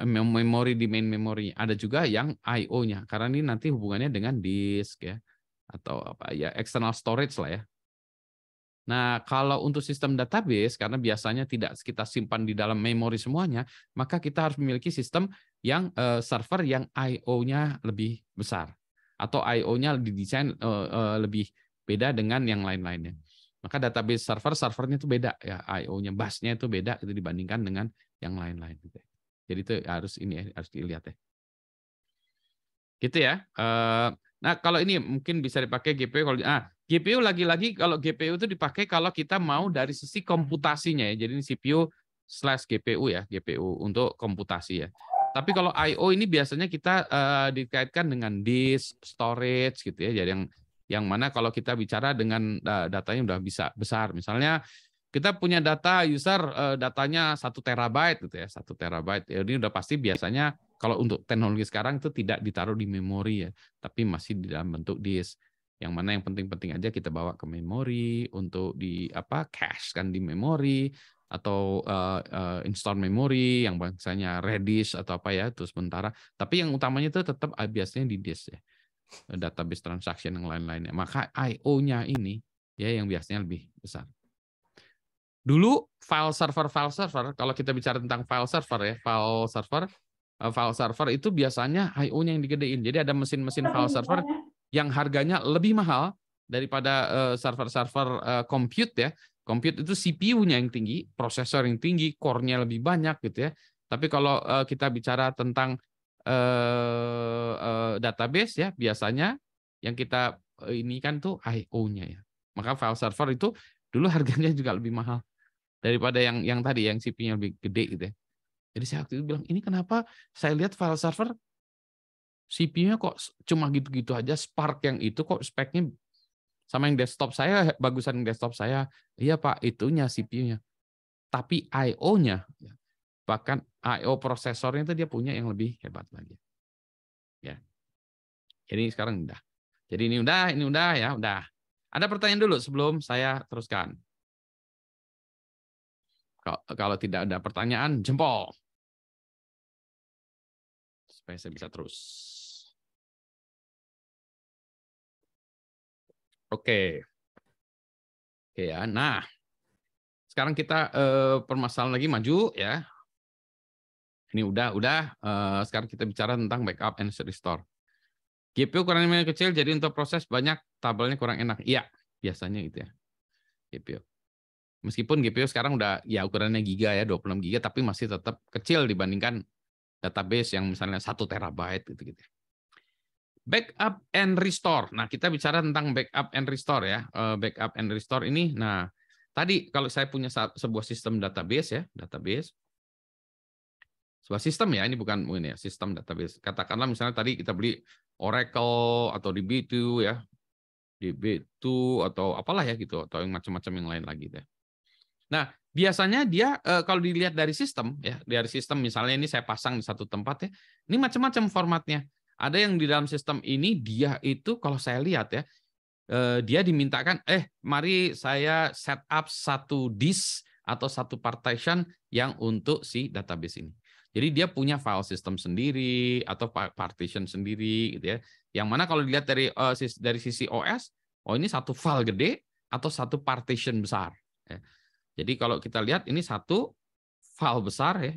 Memori di main memory. Ada juga yang I/O-nya karena ini nanti hubungannya dengan disk ya atau apa ya external storage lah ya. Nah, kalau untuk sistem database karena biasanya tidak kita simpan di dalam memori semuanya, maka kita harus memiliki sistem yang server yang I/O-nya lebih besar atau I/O-nya didesain lebih beda dengan yang lain-lainnya. Maka database servernya itu beda ya, I/O-nya, busnya itu beda itu dibandingkan dengan yang lain-lain gitu. Jadi itu harus harus dilihat ya. Gitu ya. Nah, kalau ini mungkin bisa dipakai GPU kalau GPU lagi-lagi kalau GPU itu dipakai kalau kita mau dari sisi komputasinya ya. Jadi ini CPU/GPU ya, GPU untuk komputasi ya. Tapi kalau I/O ini biasanya kita dikaitkan dengan disk, storage gitu ya. Jadi yang mana kalau kita bicara dengan datanya udah bisa besar. Misalnya kita punya data user datanya 1 terabyte gitu ya, 1 terabyte. Ya, ini udah pasti biasanya kalau untuk teknologi sekarang itu tidak ditaruh di memori ya, tapi masih di dalam bentuk disk. Yang mana yang penting-penting aja kita bawa ke memori untuk di cache kan di memori atau install memori yang biasanya Redis atau apa ya itu sementara. Tapi yang utamanya itu tetap biasanya di disk ya. Database transaction yang lain-lainnya. Maka I/O-nya ini ya yang biasanya lebih besar. Dulu file server kalau kita bicara tentang file server itu biasanya I/O-nya yang digedein. Jadi ada mesin-mesin file server yang harganya lebih mahal daripada server-server compute ya. Compute itu CPU-nya yang tinggi, prosesor yang tinggi, core-nya lebih banyak gitu ya. Tapi kalau kita bicara tentang database ya, biasanya yang kita ini kan tuh I/O-nya ya. Maka file server itu dulu harganya juga lebih mahal daripada yang tadi yang CPU-nya lebih gede gitu ya. Jadi saya waktu itu bilang, ini kenapa saya lihat file server CPU-nya kok cuma gitu-gitu aja, Spark yang itu kok speknya sama yang desktop saya, bagusan yang desktop saya. Iya Pak, itunya CPU-nya. Tapi I/O-nya, bahkan I/O prosesornya itu dia punya yang lebih hebat lagi. Ya. Jadi sekarang udah. Jadi ini udah ya, udah. Ada pertanyaan dulu sebelum saya teruskan. Kalau tidak ada pertanyaan, jempol. Supaya saya bisa terus. Oke. Oke ya. Nah, sekarang kita permasalahan lagi maju ya. Ini udah. Sekarang kita bicara tentang backup and restore. GPU ukurannya kecil, jadi untuk proses banyak tabelnya kurang enak. Iya, biasanya gitu ya. GPU. Meskipun GPU sekarang udah ya ukurannya giga ya, 26 giga, tapi masih tetap kecil dibandingkan database yang misalnya 1 terabyte gitu-gitu. Backup and restore. Nah, kita bicara tentang backup and restore ya. Backup and restore ini, nah tadi kalau saya punya sebuah sistem database ya, sebuah sistem ya, ini bukan ini ya, sistem database. Katakanlah misalnya tadi kita beli Oracle atau DB2 ya, DB2 atau apalah ya gitu, atau yang macam-macam yang lain lagi deh. Nah, biasanya dia kalau dilihat dari sistem ya, dari sistem misalnya ini saya pasang di satu tempat ya, ini macam-macam formatnya. Ada yang di dalam sistem ini dia itu kalau saya lihat ya, dia dimintakan, mari saya set up satu disk atau satu partition yang untuk si database ini. Jadi dia punya file system sendiri atau partition sendiri gitu ya. Yang mana kalau dilihat dari sisi OS, ini satu file gede atau satu partition besar. Ya. Jadi kalau kita lihat ini satu file besar ya.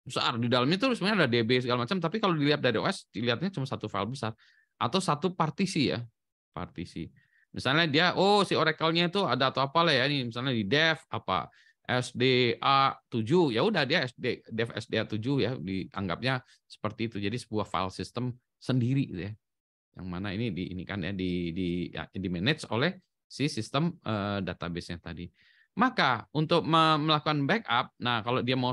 Besar di dalamnya itu sebenarnya ada DB segala macam, tapi kalau dilihat dari OS dilihatnya cuma satu file besar atau satu partisi ya. Partisi. Misalnya dia si Oracle-nya itu ada atau apa lah ya, ini misalnya di dev apa SDA 7, ya udah dia dev SDA 7 ya, dianggapnya seperti itu. Jadi sebuah file system sendiri gitu ya. Yang mana ini kan ya di manage oleh si sistem database-nya tadi. Maka untuk melakukan backup, nah kalau dia mau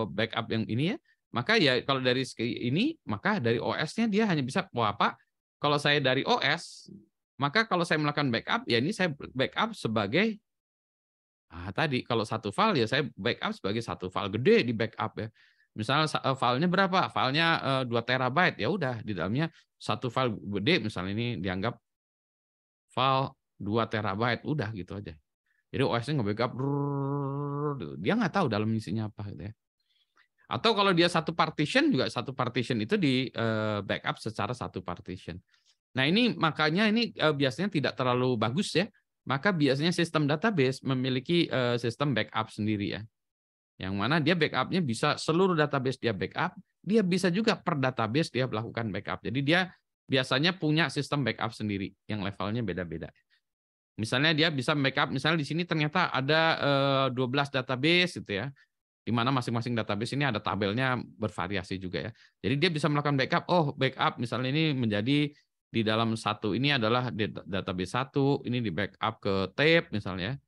backup yang ini ya, maka ya kalau dari ini, maka dari OS-nya dia hanya bisa, wah Pak, kalau saya dari OS, maka kalau saya melakukan backup, ya ini saya backup sebagai tadi kalau satu file ya saya backup sebagai satu file gede di backup ya. Misalnya filenya berapa? Filenya 2 terabyte, ya udah di dalamnya satu file gede, misalnya ini dianggap file 2 terabyte, udah gitu aja. Jadi OS-nya nge-backup, dia nggak tahu dalam isinya apa gitu ya. Atau kalau dia satu partition, juga satu partition itu di backup secara satu partition. Nah ini makanya ini biasanya tidak terlalu bagus ya. Maka biasanya sistem database memiliki sistem backup sendiri ya. Yang mana dia backupnya bisa seluruh database dia backup, dia bisa juga per database dia melakukan backup. Jadi dia biasanya punya sistem backup sendiri yang levelnya beda-beda. Misalnya dia bisa backup, misalnya di sini ternyata ada 12 database gitu ya, di mana masing-masing database ini ada tabelnya bervariasi juga ya. Jadi dia bisa melakukan backup, backup misalnya ini menjadi di dalam satu ini adalah database 1, ini di backup ke tape misalnya,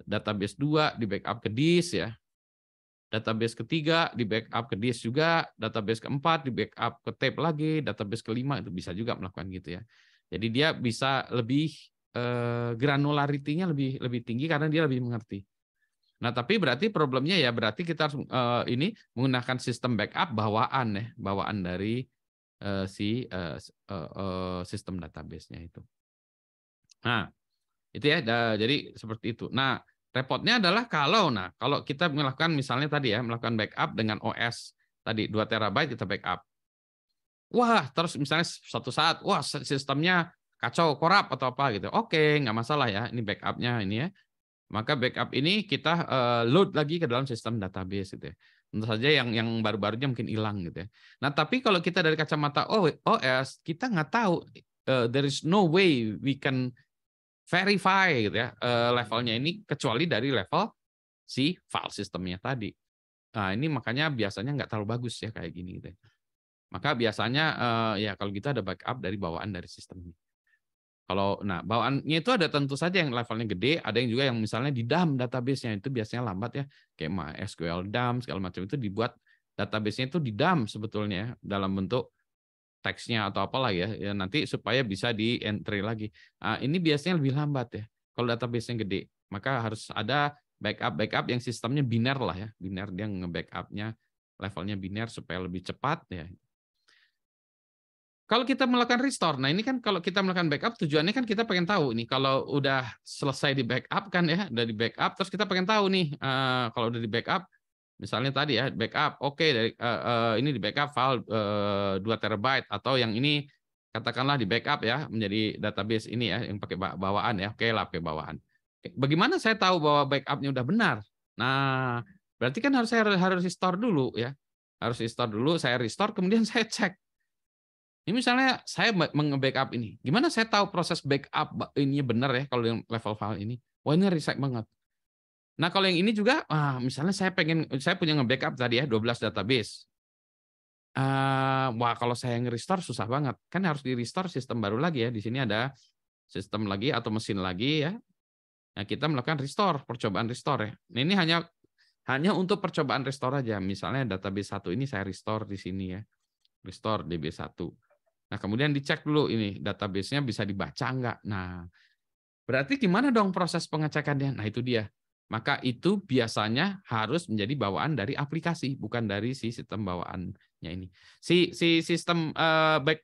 database 2 di backup ke disk ya, database ketiga di backup ke disk juga, database keempat di backup ke tape lagi, database kelima itu bisa juga melakukan gitu ya. Jadi dia bisa lebih granularity-nya lebih tinggi karena dia lebih mengerti. Nah, tapi berarti problemnya ya berarti kita harus ini menggunakan sistem backup bawaan ya, bawaan dari si sistem database-nya itu. Nah, itu ya, jadi seperti itu. Nah, repotnya adalah kalau kita melakukan misalnya tadi ya, melakukan backup dengan OS tadi 2 terabyte kita backup. Wah, terus misalnya suatu saat, wah sistemnya kacau, korup atau apa gitu. Oke, nggak masalah ya, ini backup-nya ini ya. Maka backup ini kita load lagi ke dalam sistem database gitu ya. Tentu saja yang baru-barunya mungkin hilang gitu ya. Nah, tapi kalau kita dari kacamata OS, kita nggak tahu, there is no way we can verify gitu ya levelnya ini kecuali dari level si file sistemnya tadi. Nah, ini makanya biasanya nggak terlalu bagus ya kayak gini gitu ya. Maka biasanya ya kalau gitu ada backup dari bawaan dari sistemnya. Nah bawaannya itu ada tentu saja yang levelnya gede, ada yang juga yang misalnya di dump database-nya itu biasanya lambat ya, kayak MySQL dump segala macam itu dibuat database-nya itu di dump sebetulnya ya, dalam bentuk teksnya atau apalah ya nanti supaya bisa di entry lagi. Nah, ini biasanya lebih lambat ya kalau database-nya gede, maka harus ada backup yang sistemnya biner lah ya, biner dia nge-backupnya levelnya biner supaya lebih cepat ya. Kalau kita melakukan restore, nah ini kan kalau kita melakukan backup tujuannya kan kita pengen tahu nih kalau udah selesai di backup kan ya, udah di backup terus kita pengen tahu nih kalau udah di backup misalnya tadi ya backup oke, dari ini di backup file 2 terabyte atau yang ini katakanlah di backup ya menjadi database ini ya yang pakai bawaan ya, oke lah pakai bawaan. Bagaimana saya tahu bahwa backupnya udah benar? Nah, berarti kan harus restore dulu ya. Harus restore dulu, saya restore kemudian saya cek. Ini misalnya saya menge-backup ini. Gimana saya tahu proses backup ini benar ya kalau yang level file ini? Wah, ini riset banget. Nah, kalau yang ini juga, misalnya saya punya nge-backup tadi ya 12 database. Wah, kalau saya nge-restore susah banget. Kan harus di-restore sistem baru lagi ya. Di sini ada sistem lagi atau mesin lagi ya. Nah, kita melakukan restore, percobaan restore ya. Nah, ini hanya untuk percobaan restore aja. Misalnya database 1 ini saya restore di sini ya. Restore DB1. Nah, kemudian dicek dulu ini database-nya bisa dibaca enggak. Nah, berarti gimana dong proses pengecekannya? Nah, itu dia. Maka itu biasanya harus menjadi bawaan dari aplikasi, bukan dari si sistem bawaannya ini. Si sistem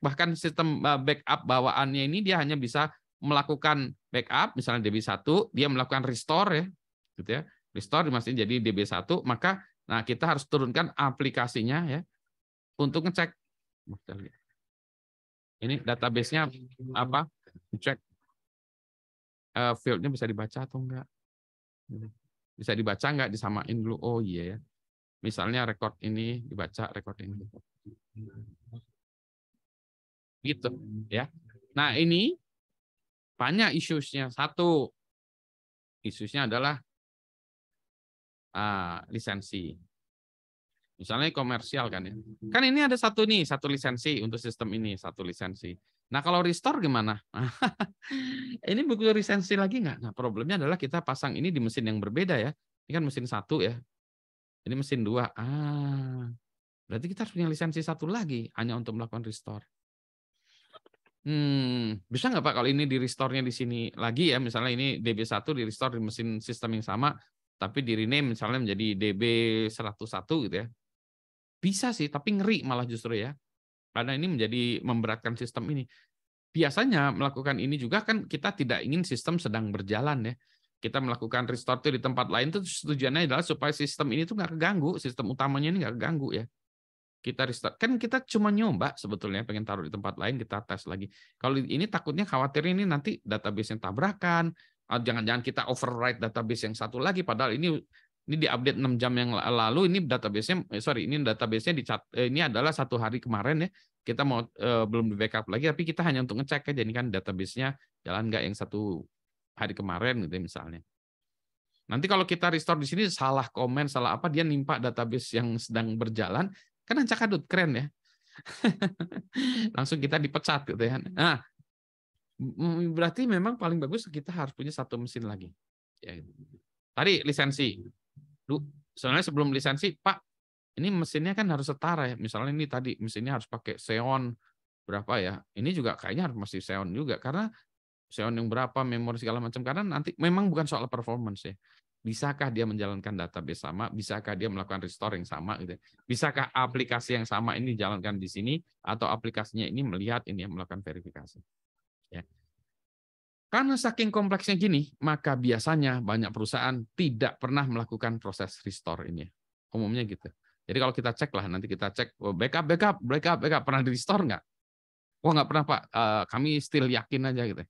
bahkan sistem backup bawaannya ini dia hanya bisa melakukan backup, misalnya DB1, dia melakukan restore ya, gitu ya. Restore masih jadi DB1, maka nah kita harus turunkan aplikasinya ya untuk ngecek. Ini database-nya apa? Cek field-nya bisa dibaca atau enggak. Bisa dibaca enggak, disamain dulu. Oh iya ya. Misalnya record ini dibaca, record ini. Gitu ya. Nah, ini banyak isu-nya. Satu, isu-nya adalah lisensi. Misalnya komersial kan ya. Kan ini ada satu lisensi untuk sistem ini, satu lisensi. Nah kalau restore gimana? Ini butuh lisensi lagi nggak? Nah problemnya adalah kita pasang ini di mesin yang berbeda ya. Ini kan mesin 1 ya. Ini mesin 2. Berarti kita harus punya lisensi 1 lagi hanya untuk melakukan restore. Bisa nggak Pak kalau ini di restore-nya di sini lagi ya, misalnya ini DB1 di restore di mesin sistem yang sama, tapi di rename misalnya menjadi DB101 gitu ya. Bisa sih, tapi ngeri malah justru ya. Karena ini menjadi memberatkan sistem ini. Biasanya melakukan ini juga kan kita tidak ingin sistem sedang berjalan ya. Kita melakukan restore itu di tempat lain itu tujuannya adalah supaya sistem ini tuh nggak keganggu, sistem utamanya ini nggak keganggu ya. Kita restart. Kan kita cuma nyoba sebetulnya pengen taruh di tempat lain, kita tes lagi. Kalau ini takutnya khawatir ini nanti database yang tabrakan, jangan-jangan kita override database yang satu lagi padahal ini diupdate 6 jam yang lalu, ini database-nya ini adalah 1 hari kemarin ya. Kita mau belum di backup lagi tapi kita hanya untuk ngecek aja ini kan database-nya jalan nggak yang 1 hari kemarin gitu misalnya. Nanti kalau kita restore di sini salah komen, salah apa dia nimpa database yang sedang berjalan, kan ancak-adut keren ya. Langsung kita dipecat gitu ya. Nah, berarti memang paling bagus kita harus punya 1 mesin lagi. Ya. Tadi lisensi. Soalnya sebelum lisensi, Pak, ini mesinnya kan harus setara ya. Misalnya ini tadi mesinnya harus pakai Xeon berapa ya. Ini juga kayaknya harus masih Xeon juga karena Xeon yang berapa, memori segala macam, karena nanti memang bukan soal performance ya. Bisakah dia menjalankan database sama? Bisakah dia melakukan restore yang sama? Gitu. Bisakah aplikasi yang sama ini dijalankan di sini atau aplikasinya ini melihat ini yang melakukan verifikasi? Ya. Karena saking kompleksnya gini, maka biasanya banyak perusahaan tidak pernah melakukan proses restore ini. Umumnya gitu. Jadi kalau kita cek lah, nanti kita cek backup, pernah di restore nggak? Wah nggak pernah Pak, kami still yakin aja gitu.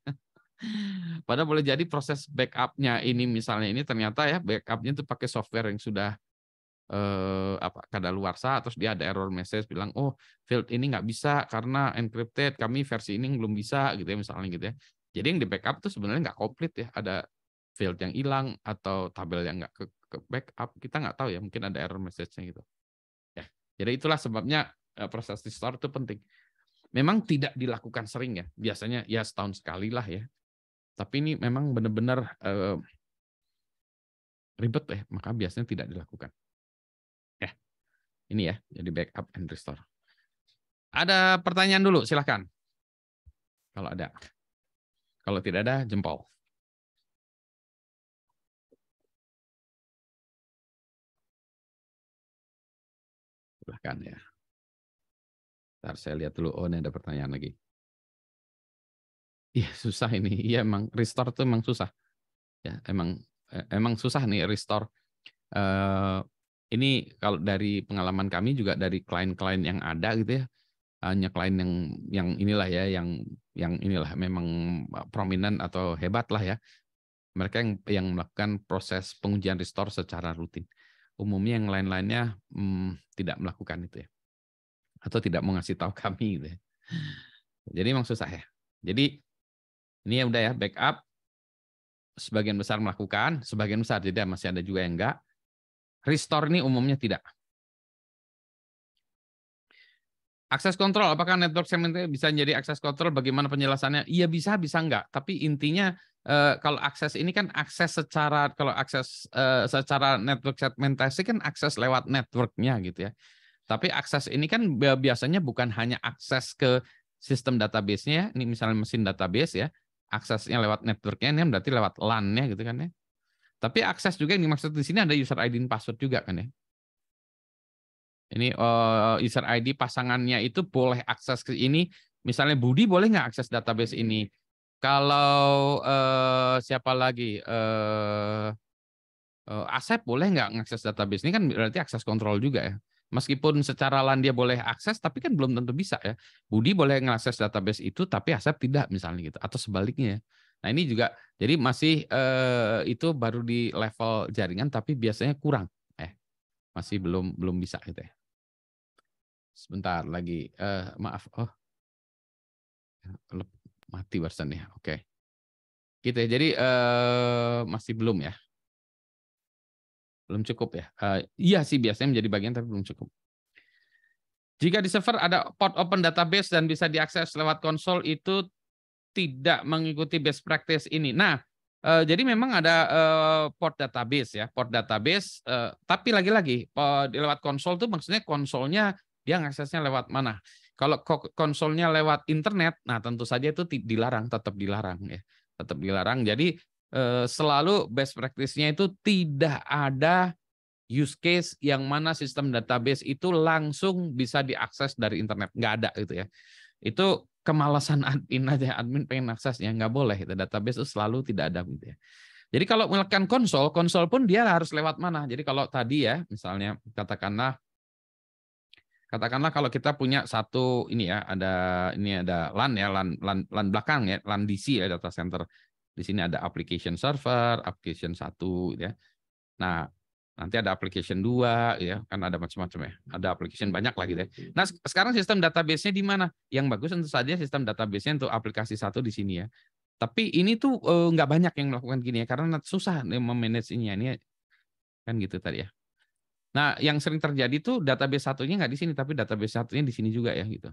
Padahal boleh jadi proses backup-nya ini misalnya ini ternyata ya backup-nya itu pakai software yang sudah kadaluarsa, terus dia ada error message bilang field ini nggak bisa karena encrypted, kami versi ini belum bisa gitu ya misalnya gitu ya. Jadi yang di backup itu sebenarnya nggak komplit ya, ada field yang hilang atau tabel yang nggak ke backup, kita nggak tahu ya, mungkin ada error message-nya gitu. Ya, jadi itulah sebabnya proses restore itu penting. Memang tidak dilakukan sering ya, biasanya ya setahun sekali lah ya. Tapi ini memang benar-benar ribet ya, maka biasanya tidak dilakukan. Ya, ini ya, jadi backup and restore. Ada pertanyaan dulu, silahkan. Kalau ada. Kalau tidak ada, jempol. Silahkan ya. Ntar saya lihat dulu, ini ada pertanyaan lagi. Iya, susah ini. Iya, emang restore itu emang susah. Ya, emang susah nih restore. Ini kalau dari pengalaman kami juga dari klien-klien yang ada gitu ya, hanya klien yang inilah ya, yang inilah memang prominent atau hebat lah ya. Mereka yang melakukan proses pengujian restore secara rutin. Umumnya yang lain-lainnya tidak melakukan itu ya, atau tidak mau ngasih tahu kami gitu ya. Jadi memang susah ya. Jadi ini ya udah ya backup. Sebagian besar melakukan, sebagian besar tidak, masih ada juga yang enggak. Restore ini umumnya tidak. Akses kontrol, apakah network segmented bisa menjadi akses kontrol? Bagaimana penjelasannya? Iya bisa, bisa enggak. Tapi intinya kalau akses ini kan akses secara, kalau akses secara network segmentasi kan akses lewat networknya gitu ya. Tapi akses ini kan biasanya bukan hanya akses ke sistem database-nya, ini misalnya mesin database ya, aksesnya lewat networknya, ini berarti lewat LAN-nya gitu kan ya. Tapi akses juga yang dimaksud di sini ada user ID dan password juga kan ya. Ini user ID pasangannya itu boleh akses ke ini. Misalnya Budi boleh nggak akses database ini? Kalau siapa lagi? Asep boleh nggak mengakses database ini, kan berarti akses kontrol juga ya. Meskipun secara LAN dia boleh akses, tapi kan belum tentu bisa ya. Budi boleh mengakses database itu, tapi Asep tidak misalnya gitu, atau sebaliknya. Nah ini juga, jadi masih itu baru di level jaringan, tapi biasanya kurang, masih belum bisa gitu ya. Sebentar lagi, maaf, mati barusan ya, oke. Gitu ya, jadi masih belum ya. Belum cukup ya. Iya sih biasanya menjadi bagian tapi belum cukup. Jika di server ada port open database dan bisa diakses lewat konsol, itu tidak mengikuti best practice ini. Nah, jadi memang ada port database ya, port database. Tapi lagi-lagi lewat konsol tuh maksudnya konsolnya dia ngaksesnya lewat mana? Kalau konsolnya lewat internet, nah tentu saja itu dilarang, tetap dilarang ya, tetap dilarang. Jadi selalu best practice-nya itu tidak ada use case yang mana sistem database itu langsung bisa diakses dari internet, nggak ada gitu ya. Itu kemalasan admin aja, admin pengen akses ya nggak boleh. Itu database itu selalu tidak ada gitu ya. Jadi kalau melakukan konsol, konsol pun dia harus lewat mana. Jadi kalau tadi ya, misalnya katakanlah kalau kita punya satu ini ya, ada LAN ya, LAN belakang ya, LAN DC ya, data center. Di sini ada application server, application 1 ya. Nah, nanti ada application 2 ya, kan ada macam-macam ya. Ada application banyak lagi deh. Nah, sekarang sistem database-nya di mana? Yang bagus tentu saja sistem database-nya untuk aplikasi 1 di sini ya. Tapi ini tuh nggak banyak yang melakukan gini ya, karena susah memanage ini kan gitu tadi ya. Nah, yang sering terjadi tuh database satunya nggak di sini, tapi database satunya di sini juga ya gitu.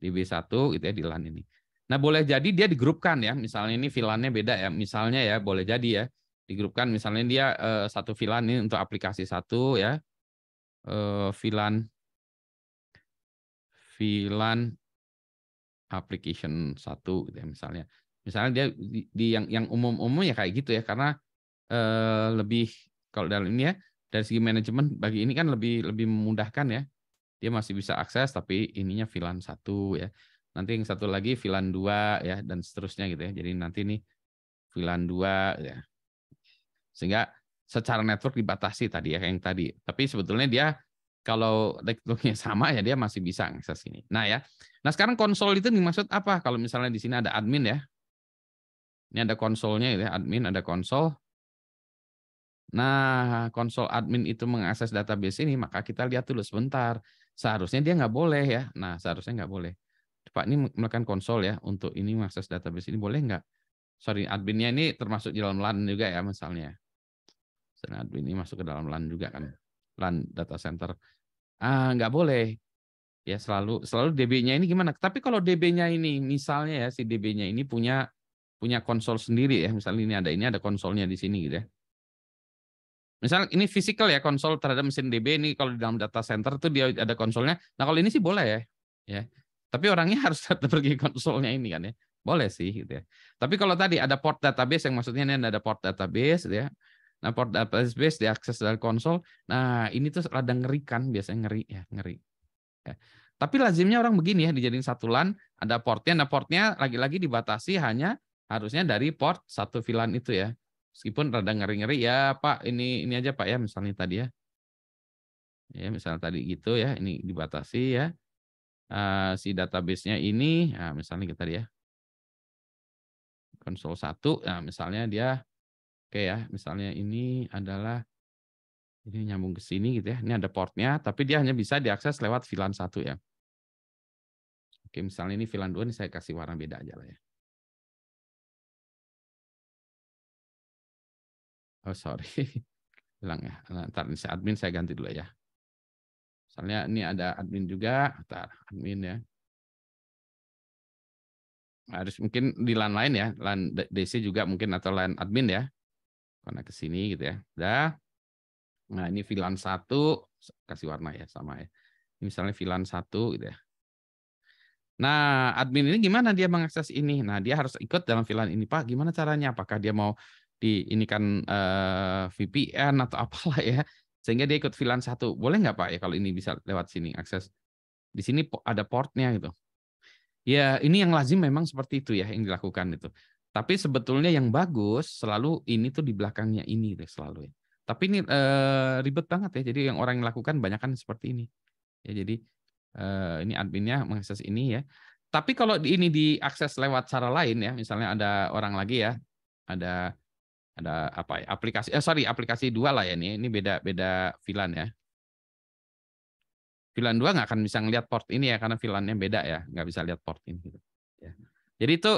Di B1 gitu ya, di LAN ini. Nah, boleh jadi dia digrupkan ya, misalnya ini VLAN-nya beda ya, misalnya ya, boleh jadi ya, digrupkan misalnya dia satu VLAN ini untuk aplikasi 1 ya, VLAN application 1 gitu ya misalnya. Misalnya dia di yang umum-umum ya kayak gitu ya, karena lebih kalau dalam ini ya, dari segi manajemen bagi ini kan lebih memudahkan ya. Dia masih bisa akses tapi ininya VLAN 1 ya. Nanti yang satu lagi VLAN 2 ya dan seterusnya gitu ya. Jadi nanti ini VLAN 2 ya. Sehingga secara network dibatasi tadi ya yang tadi. Tapi sebetulnya dia kalau networknya sama ya dia masih bisa akses ini. Nah ya. Nah sekarang konsol itu dimaksud apa? Kalau misalnya di sini ada admin ya. Ini ada konsolnya ya, admin ada konsol. Nah, konsol admin itu mengakses database ini, maka kita lihat dulu sebentar. Seharusnya dia nggak boleh ya. Nah, seharusnya nggak boleh. Pak ini melakukan konsol ya untuk ini mengakses database ini boleh nggak? Sorry, adminnya ini termasuk di dalam LAN juga ya misalnya. Misalnya admin ini masuk ke dalam LAN juga kan, LAN data center. Nggak boleh. Ya selalu DB-nya ini gimana? Tapi kalau DB-nya ini misalnya ya si DB-nya ini punya konsol sendiri ya. Misalnya ini ada konsolnya di sini gitu ya. Misal ini fisikal ya konsol terhadap mesin DB ini kalau di dalam data center tuh dia ada konsolnya. Nah kalau ini sih boleh ya, ya. Tapi orangnya harus pergi konsolnya ini kan ya. Boleh sih gitu ya. Tapi kalau tadi ada port database yang maksudnya ini ada port database gitu ya. Nah port database diakses dari konsol. Nah ini tuh rada ngeri kan biasanya ngeri ya ngeri. Ya. Tapi lazimnya orang begini ya dijadiin satu LAN ada portnya. Nah portnya lagi-lagi dibatasi hanya harusnya dari port satu VLAN itu ya. Meskipun rada ngeri-ngeri ya Pak, ini aja Pak ya misalnya tadi ya. Ya misalnya tadi gitu ya, ini dibatasi ya. Si database-nya ini, nah, misalnya kita tadi ya. Konsol 1, nah misalnya dia oke ya, misalnya ini adalah ini nyambung ke sini gitu ya. Ini ada portnya, tapi dia hanya bisa diakses lewat VLAN 1 ya. Oke, misalnya ini VLAN 2 ini saya kasih warna beda aja lah ya. Oh sorry, hilang ya. Nah, ntar ini admin saya ganti dulu ya. Misalnya ini ada admin juga, ntar admin ya. Harus mungkin di LAN lain ya, LAN DC juga mungkin atau LAN admin ya. Karena ke sini gitu ya. Udah. Nah, ini VLAN 1 kasih warna ya sama ya. Ini misalnya VLAN 1 gitu ya. Nah, admin ini gimana dia mengakses ini? Nah, dia harus ikut dalam VLAN ini, Pak. Gimana caranya? Apakah dia mau ini kan VPN atau apalah ya? Sehingga dia ikut VLAN 1. Boleh nggak Pak ya kalau ini bisa lewat sini akses? Di sini ada portnya gitu. Ya, ini yang lazim memang seperti itu ya yang dilakukan itu. Tapi sebetulnya yang bagus selalu ini tuh di belakangnya ini deh selalu ya. Tapi ini ribet banget ya. Jadi yang orang yang lakukan banyak kan seperti ini. Ya, jadi ini adminnya mengakses ini ya. Tapi kalau ini diakses lewat cara lain ya, misalnya ada orang lagi ya, ada apa ya aplikasi aplikasi 2 lah ya ini beda VLAN ya. VLAN 2 nggak akan bisa ngelihat port ini ya karena VLAN-nya beda ya, nggak bisa lihat port ini gitu. Ya. Jadi itu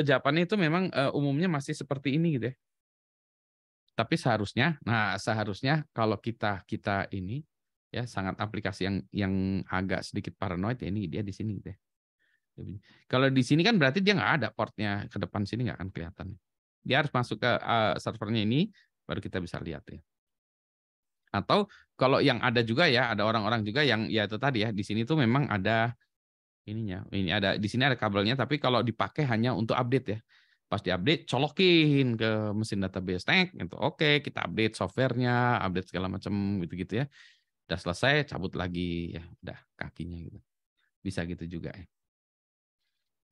jawabannya itu memang umumnya masih seperti ini gitu ya. Tapi seharusnya kalau kita ini ya sangat aplikasi yang agak sedikit paranoid ya ini dia di sini deh. Kalau di sini kan berarti dia nggak ada portnya ke depan sini nggak akan kelihatan. Dia harus masuk ke servernya ini baru kita bisa lihat ya. Atau kalau yang ada juga ya ada orang-orang juga yang ya itu tadi ya di sini tuh memang ada ininya. Ini ada di sini ada kabelnya tapi kalau dipakai hanya untuk update ya. Pas diupdate colokin ke mesin database tank gitu. Oke, kita update softwarenya, update segala macam gitu-gitu ya. Udah selesai cabut lagi ya, udah kakinya gitu. Bisa gitu juga ya.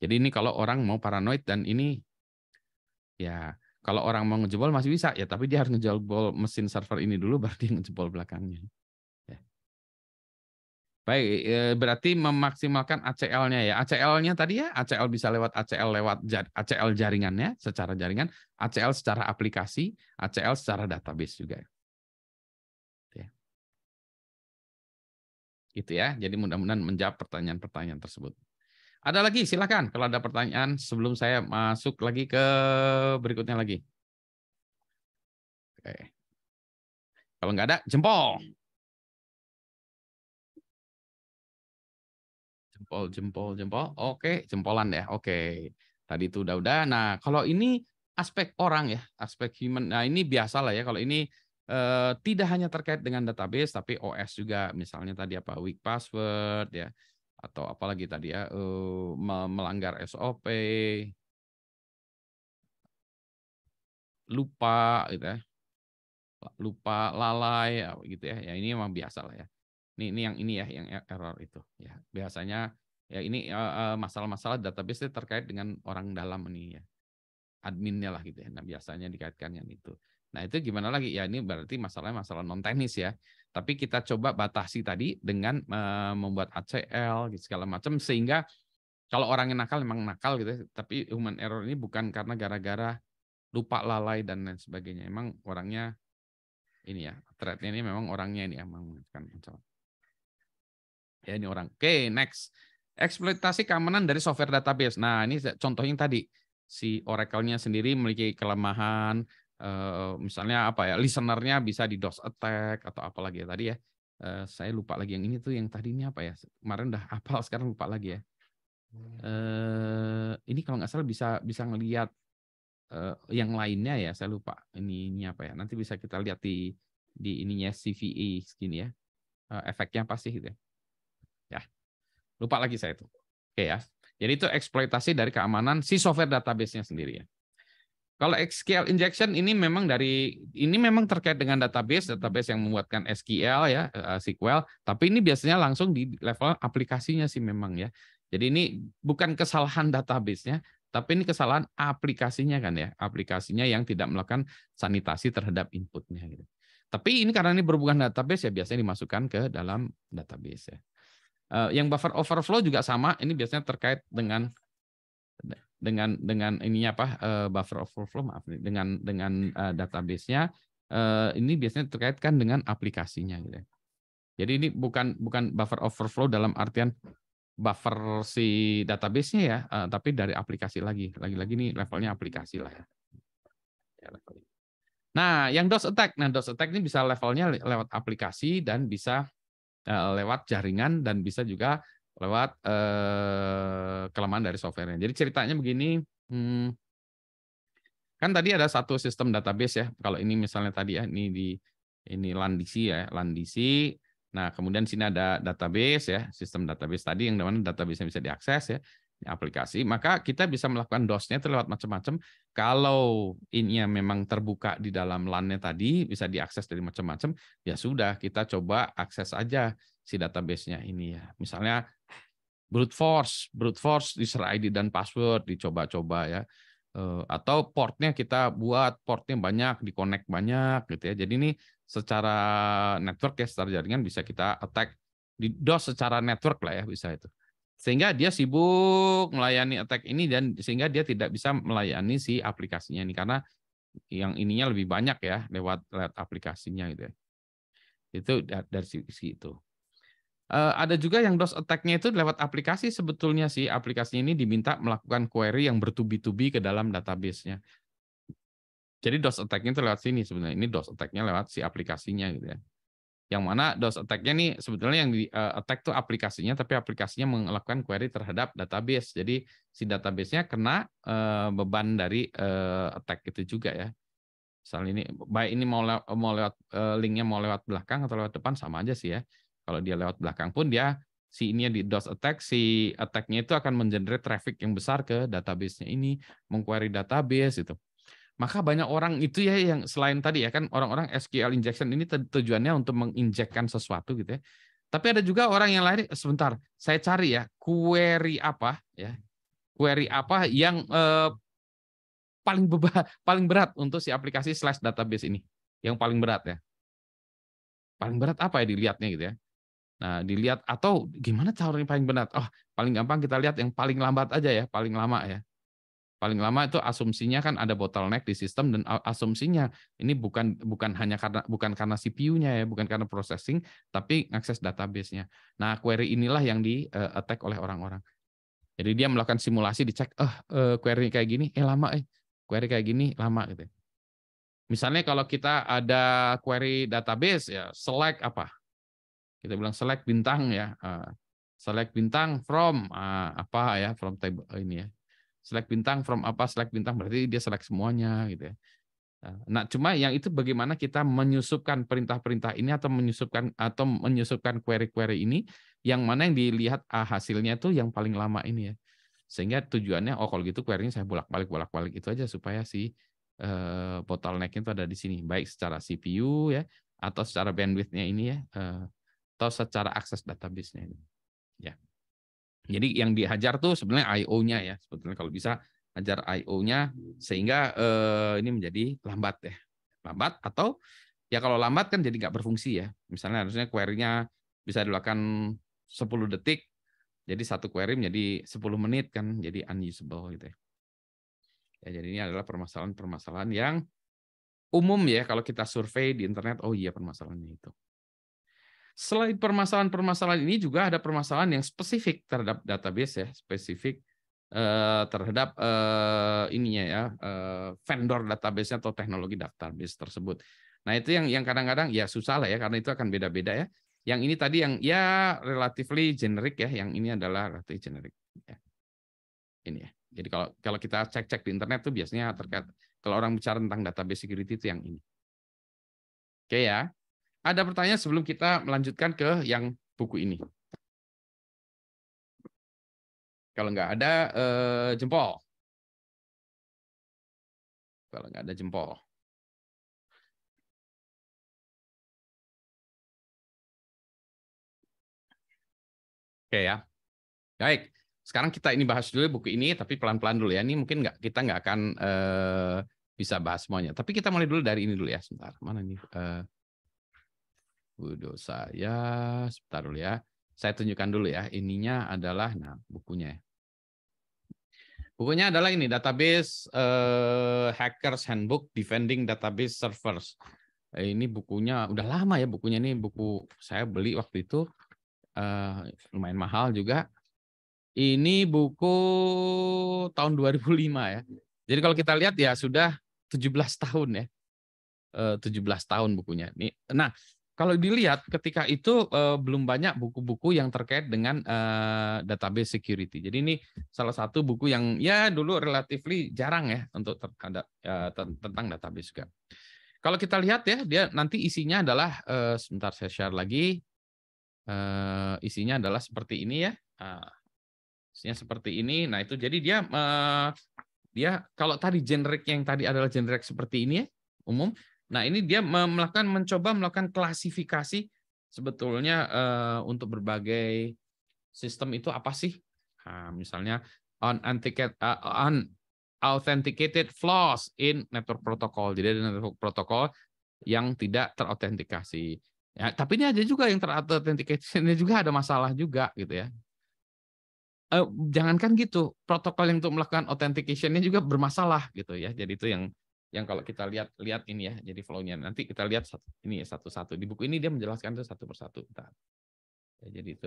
Jadi ini kalau orang mau paranoid dan ini ya kalau orang mau ngejebol masih bisa ya, tapi dia harus ngejebol mesin server ini dulu baru dia ngejebol belakangnya. Ya. Baik, berarti memaksimalkan ACL-nya ya. ACL-nya tadi ya, ACL bisa lewat ACL ACL jaringannya secara jaringan, ACL secara aplikasi, ACL secara database juga. Ya. Gitu ya. Jadi mudah-mudahan menjawab pertanyaan-pertanyaan tersebut. Ada lagi, silakan kalau ada pertanyaan sebelum saya masuk lagi ke berikutnya lagi. Oke. Kalau nggak ada, jempol. Jempol. Oke, jempolan ya. Oke. Tadi itu udah. Nah, kalau ini aspek orang ya, aspek human. Nah, ini biasa lah ya. Kalau ini tidak hanya terkait dengan database, tapi OS juga. Misalnya tadi apa, weak password ya, atau apalagi tadi ya, melanggar SOP, lupa gitu ya, lalai gitu ya. Ya ini memang biasa lah ya. Ini ya yang error itu ya. Biasanya ya ini masalah-masalah database itu terkait dengan orang dalam ini ya. Adminnya lah gitu ya. Nah, biasanya dikaitkan yang itu. Nah, itu gimana lagi? Ya ini berarti masalah non teknis ya. Tapi kita coba batasi tadi dengan membuat ACL gitu, segala macam sehingga kalau orang yang nakal memang nakal gitu ya. Tapi human error ini bukan karena gara-gara lupa lalai dan lain sebagainya. Emang orangnya ini ya, thread-nya ini memang orangnya ini emang kan masalah. Ya ini orang. Oke, next. Eksploitasi keamanan dari software database. Nah, ini contohnya tadi. Si Oracle-nya sendiri memiliki kelemahan, misalnya apa ya, listener-nya bisa di DOS attack atau apa lagi ya tadi ya. Saya lupa lagi yang ini tuh yang tadi ini apa ya. Kemarin udah hafal, sekarang lupa lagi ya. Ini kalau nggak salah bisa ngelihat yang lainnya ya, saya lupa ini apa ya. Nanti bisa kita lihat di ininya CVE segini ya. Efeknya apa sih gitu ya. Ya, lupa lagi saya itu. Oke ya. Jadi itu eksploitasi dari keamanan si software database-nya sendiri ya. Kalau SQL injection ini memang terkait dengan database yang membuatkan SQL ya, SQL, tapi ini biasanya langsung di level aplikasinya sih memang ya. Jadi ini bukan kesalahan database-nya, tapi ini kesalahan aplikasinya kan ya, aplikasinya yang tidak melakukan sanitasi terhadap inputnya gitu. Tapi ini karena ini berhubungan database ya biasanya dimasukkan ke dalam database ya. Yang buffer overflow juga sama, ini biasanya terkait dengan ininya apa buffer overflow maaf nih, dengan database-nya ini biasanya terkaitkan dengan aplikasinya gitu. Jadi ini bukan buffer overflow dalam artian buffer si database-nya ya, tapi dari aplikasi lagi-lagi ini levelnya aplikasi lah ya. Nah, yang DOS attack. Nah, DOS attack ini bisa levelnya lewat aplikasi dan bisa lewat jaringan dan bisa juga lewat kelemahan dari softwarenya. Jadi ceritanya begini, kan tadi ada satu sistem database ya. Kalau ini misalnya tadi ya, ini Landisi ya, Landisi. Nah, kemudian sini ada database ya, sistem database tadi yang dimana database bisa diakses ya, aplikasi. Maka kita bisa melakukan DOS-nya itu lewat macam-macam. Kalau ini memang terbuka di dalam LAN-nya tadi, bisa diakses dari macam-macam, ya sudah kita coba akses aja si database-nya ini ya. Misalnya brute force user ID dan password dicoba-coba ya. Atau portnya kita buat portnya banyak, di-connect banyak gitu ya. Jadi ini secara network ya, secara jaringan bisa kita attack di DOS secara network lah ya bisa itu. Sehingga dia sibuk melayani attack ini dan sehingga dia tidak bisa melayani si aplikasinya ini karena yang ininya lebih banyak ya lewat aplikasinya gitu ya. Itu dari sisi itu. Ada juga yang DOS attack-nya itu lewat aplikasi sebetulnya sih. Aplikasinya ini diminta melakukan query yang bertubi-tubi ke dalam database-nya. Jadi DOS attack-nya itu lewat sini sebenarnya. Ini DOS attack-nya lewat si aplikasinya gitu ya. Yang mana DOS attack-nya nih sebetulnya yang di attack tuh aplikasinya, tapi aplikasinya melakukan query terhadap database. Jadi si database-nya kena beban dari attack itu juga ya. Misal ini baik ini mau lewat linknya mau lewat belakang atau lewat depan sama aja sih ya. Kalau dia lewat belakang pun dia si ininya di DOS attack, si attack-nya itu akan mengenerate traffic yang besar ke database-nya ini, mengquery database itu. Maka banyak orang itu ya yang selain tadi ya kan orang-orang SQL injection ini tujuannya untuk menginjekkan sesuatu gitu ya. Tapi ada juga orang yang lain, sebentar, saya cari ya query apa ya. Query apa yang paling berat untuk si aplikasi slash database ini. Yang paling berat ya. Paling berat apa ya dilihatnya gitu ya. Nah, dilihat atau gimana caranya paling berat? Oh, paling gampang kita lihat yang paling lambat aja ya, paling lama ya. Paling lama itu asumsinya kan ada bottleneck di sistem dan asumsinya ini bukan hanya karena CPU-nya ya, bukan karena processing, tapi akses database-nya. Nah, query inilah yang di attack oleh orang-orang. Jadi dia melakukan simulasi dicek, query kayak gini, lama query kayak gini lama gitu. Misalnya kalau kita ada query database ya, select apa? Kita bilang select bintang ya. Select bintang from apa ya, from table ini ya. Select bintang from apa, select bintang berarti dia select semuanya gitu ya. Nah, cuma yang itu bagaimana kita menyusupkan perintah-perintah ini atau menyusupkan query-query ini yang mana yang dilihat hasilnya itu yang paling lama ini ya. Sehingga tujuannya kalau gitu query-nya saya bolak-balik itu aja supaya si bottleneck itu ada di sini, baik secara CPU ya atau secara bandwidth-nya ini ya atau secara akses database-nya ini. Ya. Jadi yang dihajar tuh sebenarnya I/O-nya ya, sebetulnya kalau bisa hajar I/O-nya sehingga ini menjadi lambat ya. Lambat atau ya kalau lambat kan jadi nggak berfungsi ya. Misalnya harusnya query-nya bisa dilakukan 10 detik, jadi satu query menjadi 10 menit kan jadi unusable gitu ya. Ya, jadi ini adalah permasalahan-permasalahan yang umum ya kalau kita survei di internet, oh iya permasalahannya itu. Selain permasalahan-permasalahan ini juga ada permasalahan yang spesifik terhadap database ya, spesifik terhadap ininya ya, vendor database atau teknologi database tersebut. Nah, itu yang kadang-kadang ya susah lah ya karena itu akan beda-beda ya. Yang ini tadi yang ya relatively generic ya, yang ini adalah relatively generic ya. Ini ya. Jadi kalau kita cek-cek di internet tuh biasanya terkait kalau orang bicara tentang database security itu yang ini. Oke ya. Ada pertanyaan sebelum kita melanjutkan ke yang buku ini? Kalau nggak ada, jempol. Kalau nggak ada jempol. Oke ya. Baik. Sekarang kita ini bahas dulu buku ini, tapi pelan-pelan dulu ya. Ini mungkin kita nggak akan bisa bahas semuanya. Tapi kita mulai dulu dari ini dulu ya. Sebentar. Mana nih? Saya. Sebentar dulu ya. Saya tunjukkan dulu ya. Ininya adalah, nah bukunya. Bukunya adalah ini, Database Hackers Handbook Defending Database Servers. Ini bukunya udah lama ya, bukunya ini buku saya beli waktu itu lumayan mahal juga. Ini buku tahun 2005 ya. Jadi kalau kita lihat ya sudah 17 tahun ya. 17 tahun bukunya. Nah, kalau dilihat ketika itu belum banyak buku-buku yang terkait dengan database security. Jadi ini salah satu buku yang ya dulu relatively jarang ya untuk tentang database juga. Kalau kita lihat ya, dia nanti isinya adalah sebentar saya share lagi. Isinya adalah seperti ini ya. Isinya seperti ini. Nah, itu jadi dia kalau tadi generik yang tadi adalah generik seperti ini ya, umum. Nah, ini dia mencoba melakukan klasifikasi sebetulnya untuk berbagai sistem itu apa sih? Nah, misalnya unauthenticated flaws in network protocol. Jadi ada network protocol yang tidak terautentikasi. Ya, tapi ini ada juga yang terautentikasi, ini juga ada masalah juga gitu ya. Jangankan gitu, protokol yang untuk melakukan authentication-nya juga bermasalah gitu ya. Jadi itu yang kalau kita lihat ini ya, jadi flow-nya. Nanti kita lihat ini ya satu-satu. Di buku ini dia menjelaskan itu satu persatu. Ya, jadi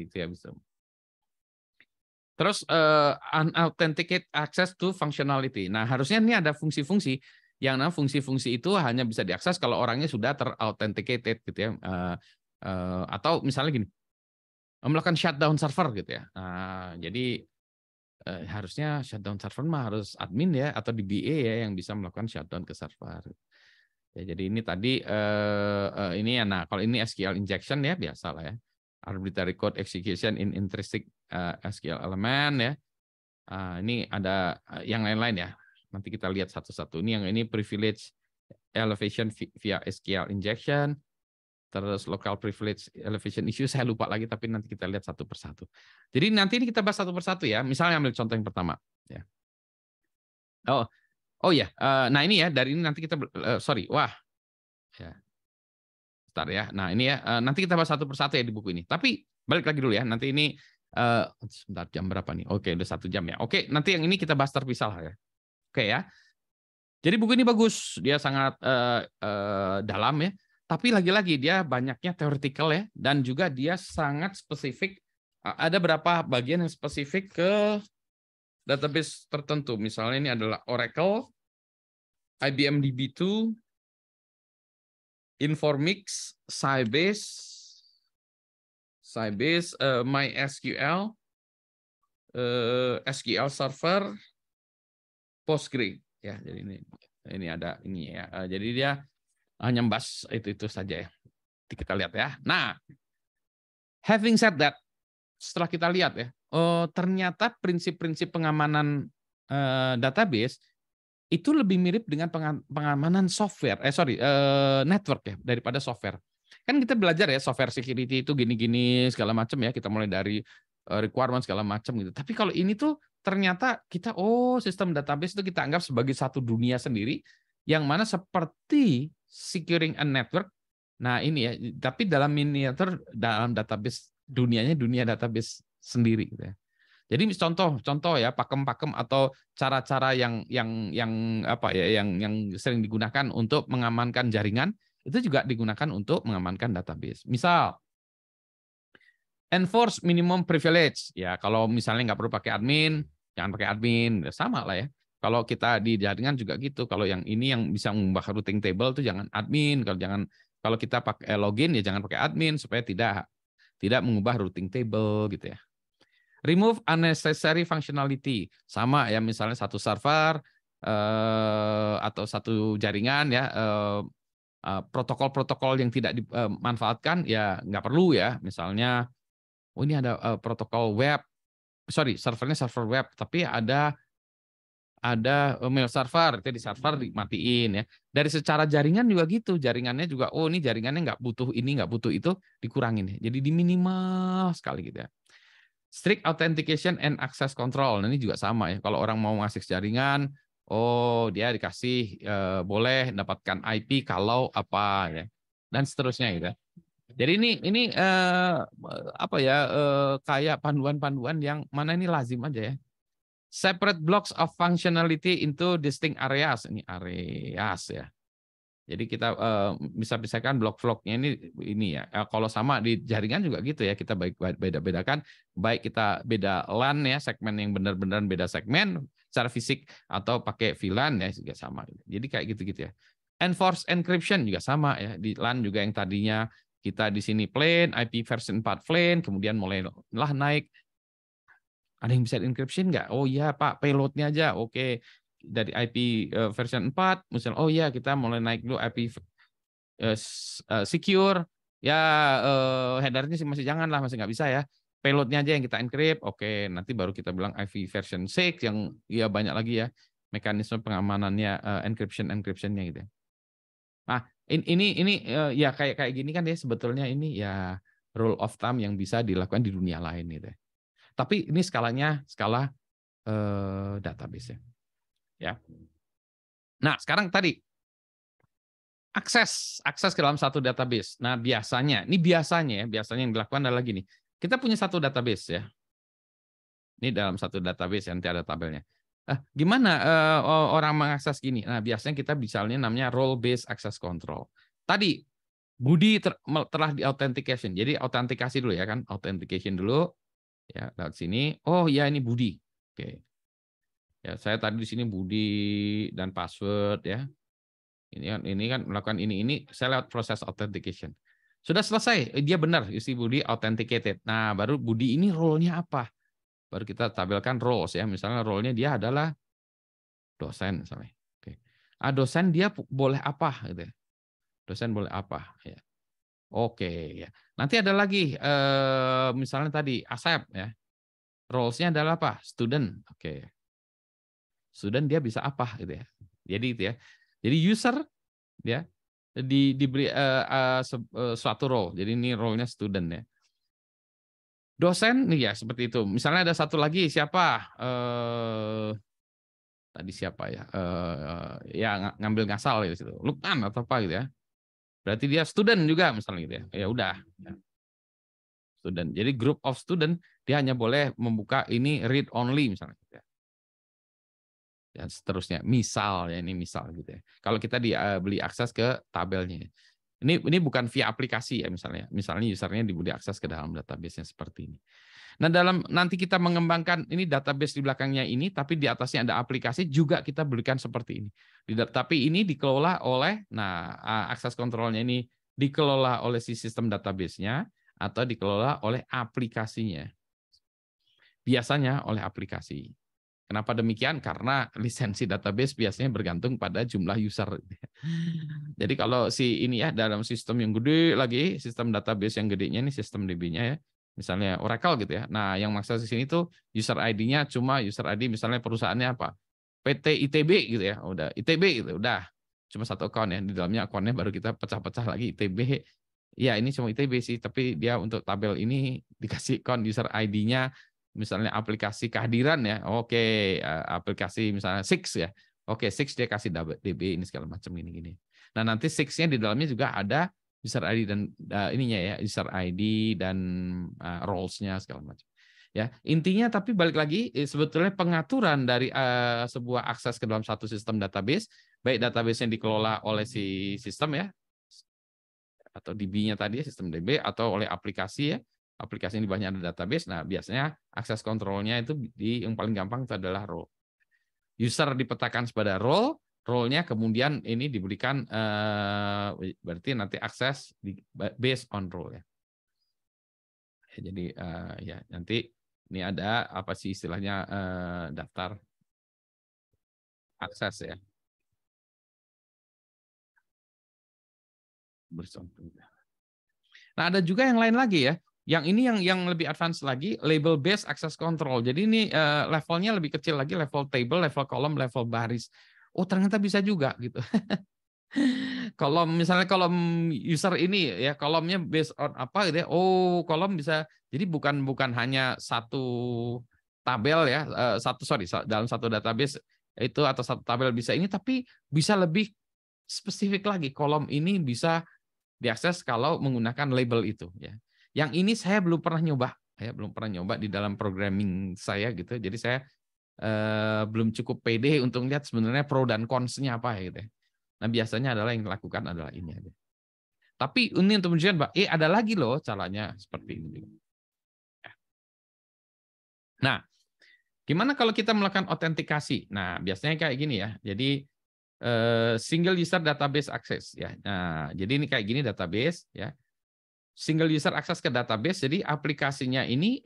itu ya bisa. Terus unauthenticate access to functionality. Nah, harusnya ini ada fungsi-fungsi yang fungsi-fungsi itu hanya bisa diakses kalau orangnya sudah terauthenticated gitu ya. Atau misalnya gini, melakukan shutdown server gitu ya. Jadi harusnya shutdown server mah harus admin ya atau DBA ya yang bisa melakukan shutdown ke server. Ya, jadi ini tadi ini ya. Nah, kalau ini SQL injection ya biasa lah ya. Arbitrary code execution in intrinsic SQL element ya. Ini ada yang lain-lain ya. Nanti kita lihat satu-satu. Ini privilege elevation via SQL injection. Terus local privilege elevation issue saya lupa lagi, tapi nanti kita lihat satu persatu. Jadi nanti ini kita bahas satu persatu ya. Misalnya ambil contoh yang pertama. Ya. Oh ya. Nah ini ya dari ini nanti kita sorry. Wah. Ya. Bentar ya. Nah ini ya. Nanti kita bahas satu persatu ya di buku ini. Tapi balik lagi dulu ya. Nanti ini sebentar, jam berapa nih? Oke, udah 1 jam ya. Oke, nanti yang ini kita bahas terpisah ya. Oke ya. Jadi buku ini bagus. Dia sangat dalam ya. Tapi lagi-lagi dia banyaknya theoretical ya, dan juga dia sangat spesifik. Ada beberapa bagian yang spesifik ke database tertentu. Misalnya ini adalah Oracle, IBM DB2, Informix, Sybase, MySQL, SQL Server, Postgre. Ya, jadi ini ada ini ya. Jadi dia hanya membahas itu saja ya. Kita lihat ya. Nah, having said that, setelah kita lihat ya, ternyata prinsip-prinsip pengamanan database itu lebih mirip dengan pengamanan software, network ya daripada software. Kan kita belajar ya software security itu gini-gini segala macam ya. Kita mulai dari requirement segala macam gitu. Tapi kalau ini tuh ternyata kita sistem database itu kita anggap sebagai satu dunia sendiri yang mana seperti securing a network. Nah ini ya, tapi dalam miniatur dalam database dunianya dunia database sendiri gitu ya. Jadi contoh ya pakem-pakem atau cara-cara yang sering digunakan untuk mengamankan jaringan itu juga digunakan untuk mengamankan database. Misal enforce minimum privilege ya, kalau misalnya nggak perlu pakai admin, jangan pakai admin, sama lah ya. Kalau kita di jaringan juga gitu. Kalau yang ini yang bisa mengubah routing table itu jangan admin. Kalau kita pakai login ya jangan pakai admin supaya tidak mengubah routing table gitu ya. Remove unnecessary functionality. Sama ya, misalnya satu server atau satu jaringan ya, protokol-protokol yang tidak dimanfaatkan ya nggak perlu ya. Misalnya ini ada protokol web, servernya server web, tapi ada mail server, itu di server dimatiin ya. Dari secara jaringan juga gitu, jaringannya juga ini jaringannya nggak butuh ini, nggak butuh itu, dikurangin ya. Jadi diminimal sekali gitu ya. Strict authentication and access control. Nah, ini juga sama ya. Kalau orang mau mengakses jaringan, dia dikasih boleh mendapatkan IP kalau apa ya, dan seterusnya gitu. Jadi ini kayak panduan-panduan yang mana ini lazim aja ya. Separate blocks of functionality into distinct areas. Ini areas ya. Jadi kita bisa pisahkan blok-bloknya ini ya. Kalau sama di jaringan juga gitu ya. Kita beda-bedakan. Baik kita beda LAN ya, segmen yang benar-benar beda segmen secara fisik atau pakai VLAN ya juga sama. Jadi kayak gitu-gitu ya. Enforce encryption juga sama ya. Di LAN juga yang tadinya kita di sini plain, IP version 4 plain, kemudian mulailah naik. Ada yang bisa encryption nggak? Oh iya Pak, payloadnya aja. Oke. Dari IP version 4, misalnya kita mulai naik dulu IP secure. Ya headernya sih masih jangan lah, masih nggak bisa ya. Payloadnya aja yang kita encrypt. Oke, nanti baru kita bilang IP version 6 yang ya banyak lagi ya mekanisme pengamanannya, encryption-nya gitu. Nah, ini ya kayak gini kan ya sebetulnya ini ya rule of thumb yang bisa dilakukan di dunia lain gitu. Tapi ini skala database ya. Nah, sekarang tadi akses ke dalam satu database. Nah, biasanya yang dilakukan adalah gini. Kita punya satu database ya. Ini dalam satu database yang nanti ada tabelnya. Gimana orang mengakses gini? Nah, biasanya kita misalnya namanya role based access control. Tadi Budi telah di authentication. Jadi autentikasi dulu ya kan, authentication dulu. Ya, lewat sini. Oh ya, ini Budi. Oke. Ya, saya tadi di sini Budi dan password ya. Ini kan melakukan ini saya lewat proses authentication. Sudah selesai, dia benar isi Budi authenticated. Nah, baru Budi ini role-nya apa? Baru kita tampilkan roles ya. Misalnya role-nya dia adalah dosen misalnya. Oke. Dosen dia boleh apa gitu ya. Dosen boleh apa ya. Oke ya. Nanti ada lagi misalnya tadi Asep ya. Roles-nya adalah apa? Student. Oke. Student dia bisa apa gitu ya. Jadi itu ya. Jadi user ya diberi suatu role. Jadi ini role-nya student ya. Dosen nih ya seperti itu. Misalnya ada satu lagi siapa? Tadi siapa ya? Ya ngambil ngasal gitu. Lukman atau apa gitu ya. Berarti dia student juga misalnya gitu ya. Ya udah. Ya. Student. Jadi group of student dia hanya boleh membuka ini read only misalnya gitu ya. Dan seterusnya. Misal ya ini misal gitu ya. Kalau kita beli akses ke tabelnya. Ini bukan via aplikasi ya misalnya. Misalnya usernya diberi akses ke dalam database-nya seperti ini. Nah, nanti kita mengembangkan ini database di belakangnya ini, tapi di atasnya ada aplikasi juga kita berikan seperti ini. Tapi ini dikelola oleh, nah akses kontrolnya ini dikelola oleh si sistem database-nya atau dikelola oleh aplikasinya. Biasanya oleh aplikasi. Kenapa demikian? Karena lisensi database biasanya bergantung pada jumlah user. Jadi kalau si ini ya dalam sistem yang gede lagi, sistem database yang gedenya ini sistem DB-nya ya. Misalnya Oracle gitu ya. Nah, yang maksud di sini tuh user ID-nya cuma user ID misalnya perusahaannya apa? PT ITB gitu ya. Udah ITB gitu, udah. Cuma satu account ya. Di dalamnya akunnya baru kita pecah-pecah lagi ITB. Ya, ini cuma ITB sih, tapi dia untuk tabel ini dikasih account user ID-nya misalnya aplikasi kehadiran ya. Oke, aplikasi misalnya Six ya. Oke, Six dia kasih DB ini segala macam gini-gini. Nah, nanti Six-nya di dalamnya juga ada user ID dan ininya ya, user ID dan roles-nya segala macam. Ya, intinya tapi balik lagi sebetulnya pengaturan dari sebuah akses ke dalam satu sistem database, baik database yang dikelola oleh si sistem ya atau DB-nya tadi sistem DB atau oleh aplikasi ya. Aplikasi yang di bawahnya ada database. Nah, biasanya akses kontrolnya itu yang paling gampang itu adalah role. User dipetakan pada role, role-nya kemudian ini diberikan berarti nanti akses based on role ya. Jadi ya nanti ini ada apa sih istilahnya daftar akses ya. Nah, ada juga yang lain lagi ya. Yang ini yang lebih advance lagi, label based access control. Jadi ini levelnya lebih kecil lagi, level table, level kolom, level baris. Oh, ternyata bisa juga gitu. Kolom misalnya kolom user ini ya, kolomnya based on apa gitu ya. Oh, kolom bisa jadi bukan hanya satu tabel ya, dalam satu database itu atau satu tabel bisa ini, tapi bisa lebih spesifik lagi. Kolom ini bisa diakses kalau menggunakan label itu ya. Yang ini saya belum pernah nyoba, ya belum pernah nyoba di dalam programming saya gitu. Jadi saya belum cukup pede untuk lihat sebenarnya pro dan cons-nya apa ya gitu ya. Nah, biasanya adalah yang dilakukan adalah ini aja. Tapi ini untuk menunjukkan Mbak, ada lagi loh caranya seperti ini. Nah, gimana kalau kita melakukan autentikasi? Nah, biasanya kayak gini ya. Jadi single user database access ya. Nah, jadi ini kayak gini database ya. Single user akses ke database, jadi aplikasinya ini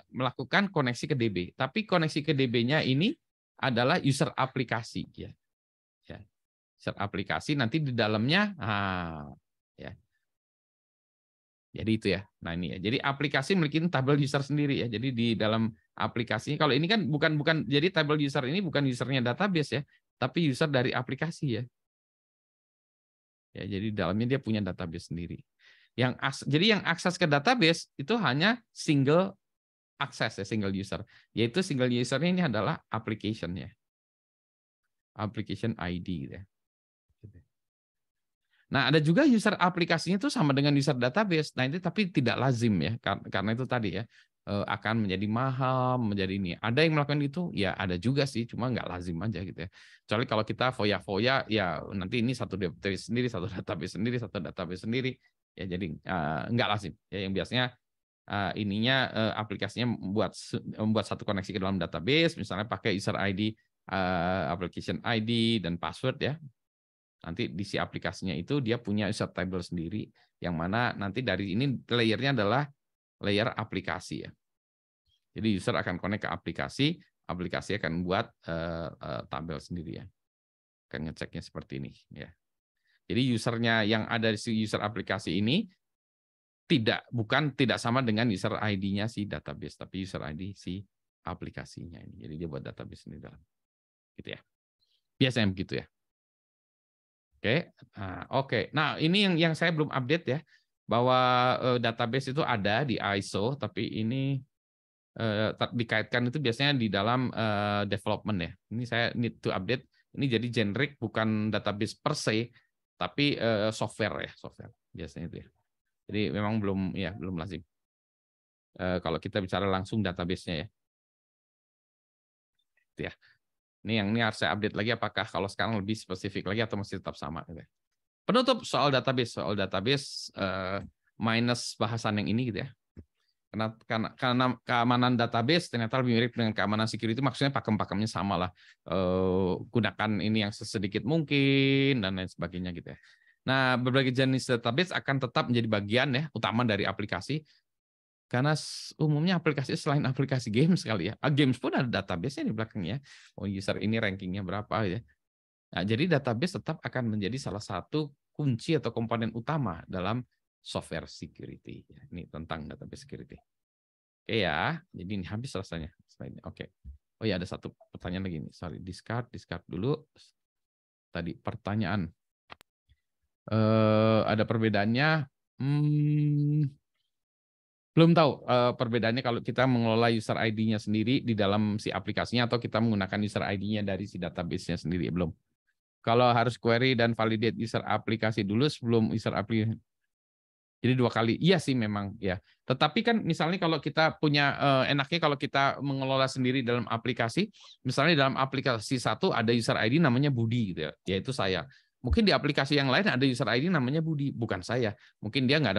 melakukan koneksi ke DB. Tapi koneksi ke DB-nya ini adalah user aplikasi ya. User aplikasi nanti di dalamnya ya. Jadi itu ya. Nah, ini ya. Jadi aplikasi memiliki tabel user sendiri ya. Jadi di dalam aplikasinya kalau ini kan bukan jadi tabel user ini bukan usernya database ya, tapi user dari aplikasi ya. Ya, jadi di dalamnya dia punya database sendiri. Jadi yang akses ke database itu hanya single akses ya, single user. Yaitu single usernya ini adalah application-nya. Application ID gitu ya. Nah, ada juga user aplikasinya itu sama dengan user database. Nah, itu tapi tidak lazim ya. Karena itu tadi ya akan menjadi mahal, menjadi ini. Ada yang melakukan itu? Ya, ada juga sih, cuma nggak lazim aja gitu ya. Kecuali kalau kita foya-foya, ya nanti ini satu database sendiri, satu database sendiri, satu database sendiri. Ya, jadi nggak lazim. Ya, yang biasanya aplikasinya membuat satu koneksi ke dalam database, misalnya pakai user ID, application ID dan password ya. Nanti di si aplikasinya itu dia punya user table sendiri, yang mana nanti dari ini layernya adalah layer aplikasi ya. Jadi user akan connect ke aplikasi akan buat tabel sendiri ya. Akan ngeceknya seperti ini ya. Jadi usernya yang ada di user aplikasi ini tidak sama dengan user ID-nya si database, tapi user ID si aplikasinya ini. Jadi dia buat database sendiri dalam. Gitu ya. Biasanya begitu ya. Oke. Nah, ini yang saya belum update ya, bahwa database itu ada di ISO, tapi ini dikaitkan itu biasanya di dalam development ya. Ini saya need to update. Ini jadi generic, bukan database per se, tapi software ya, software biasanya itu ya. Jadi memang belum lazim. Kalau kita bicara langsung database-nya ya. Itu ya. Ini harus saya update lagi, apakah kalau sekarang lebih spesifik lagi atau masih tetap sama gitu ya. Penutup soal database minus bahasan yang ini gitu ya. Karena keamanan database ternyata lebih mirip dengan keamanan security, maksudnya pakem-pakemnya sama lah. Gunakan ini yang sesedikit mungkin dan lain sebagainya gitu ya. Nah, berbagai jenis database akan tetap menjadi bagian ya utama dari aplikasi, karena umumnya aplikasi selain aplikasi games kali ya. Games pun ada database-nya di belakangnya. Oh, user ini rankingnya berapa ya. Nah, jadi database tetap akan menjadi salah satu kunci atau komponen utama dalam software security. Ini tentang database security. Oke ya, jadi ini habis rasanya slide-nya. Oke. Oh ya, ada satu pertanyaan lagi nih. Sorry, discard dulu. Tadi pertanyaan. Ada perbedaannya? Belum tahu perbedaannya kalau kita mengelola user ID-nya sendiri di dalam si aplikasinya atau kita menggunakan user ID-nya dari si database-nya sendiri. Belum. Kalau harus query dan validate user aplikasi dulu sebelum user aplikasi. Jadi 2 kali. Iya sih memang ya. Tetapi kan misalnya kalau kita punya enaknya kalau kita mengelola sendiri dalam aplikasi, misalnya dalam aplikasi satu ada user ID namanya Budi gitu ya, yaitu saya. Mungkin di aplikasi yang lain ada user ID namanya Budi, bukan saya. Mungkin dia nggak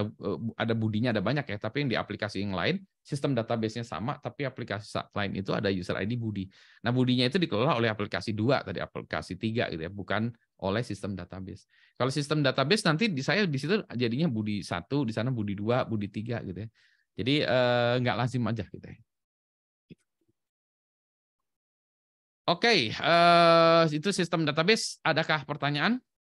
ada Budinya ada banyak ya, tapi yang di aplikasi yang lain sistem database-nya sama, tapi aplikasi lain itu ada user ID Budi. Nah, Budinya itu dikelola oleh aplikasi 2 tadi, aplikasi 3 gitu ya, bukan oleh sistem database. Kalau sistem database nanti saya di situ jadinya Budi 1, di sana Budi 2, Budi 3 gitu ya. Jadi nggak lazim aja gitu ya. Oke, itu sistem database. Adakah pertanyaan?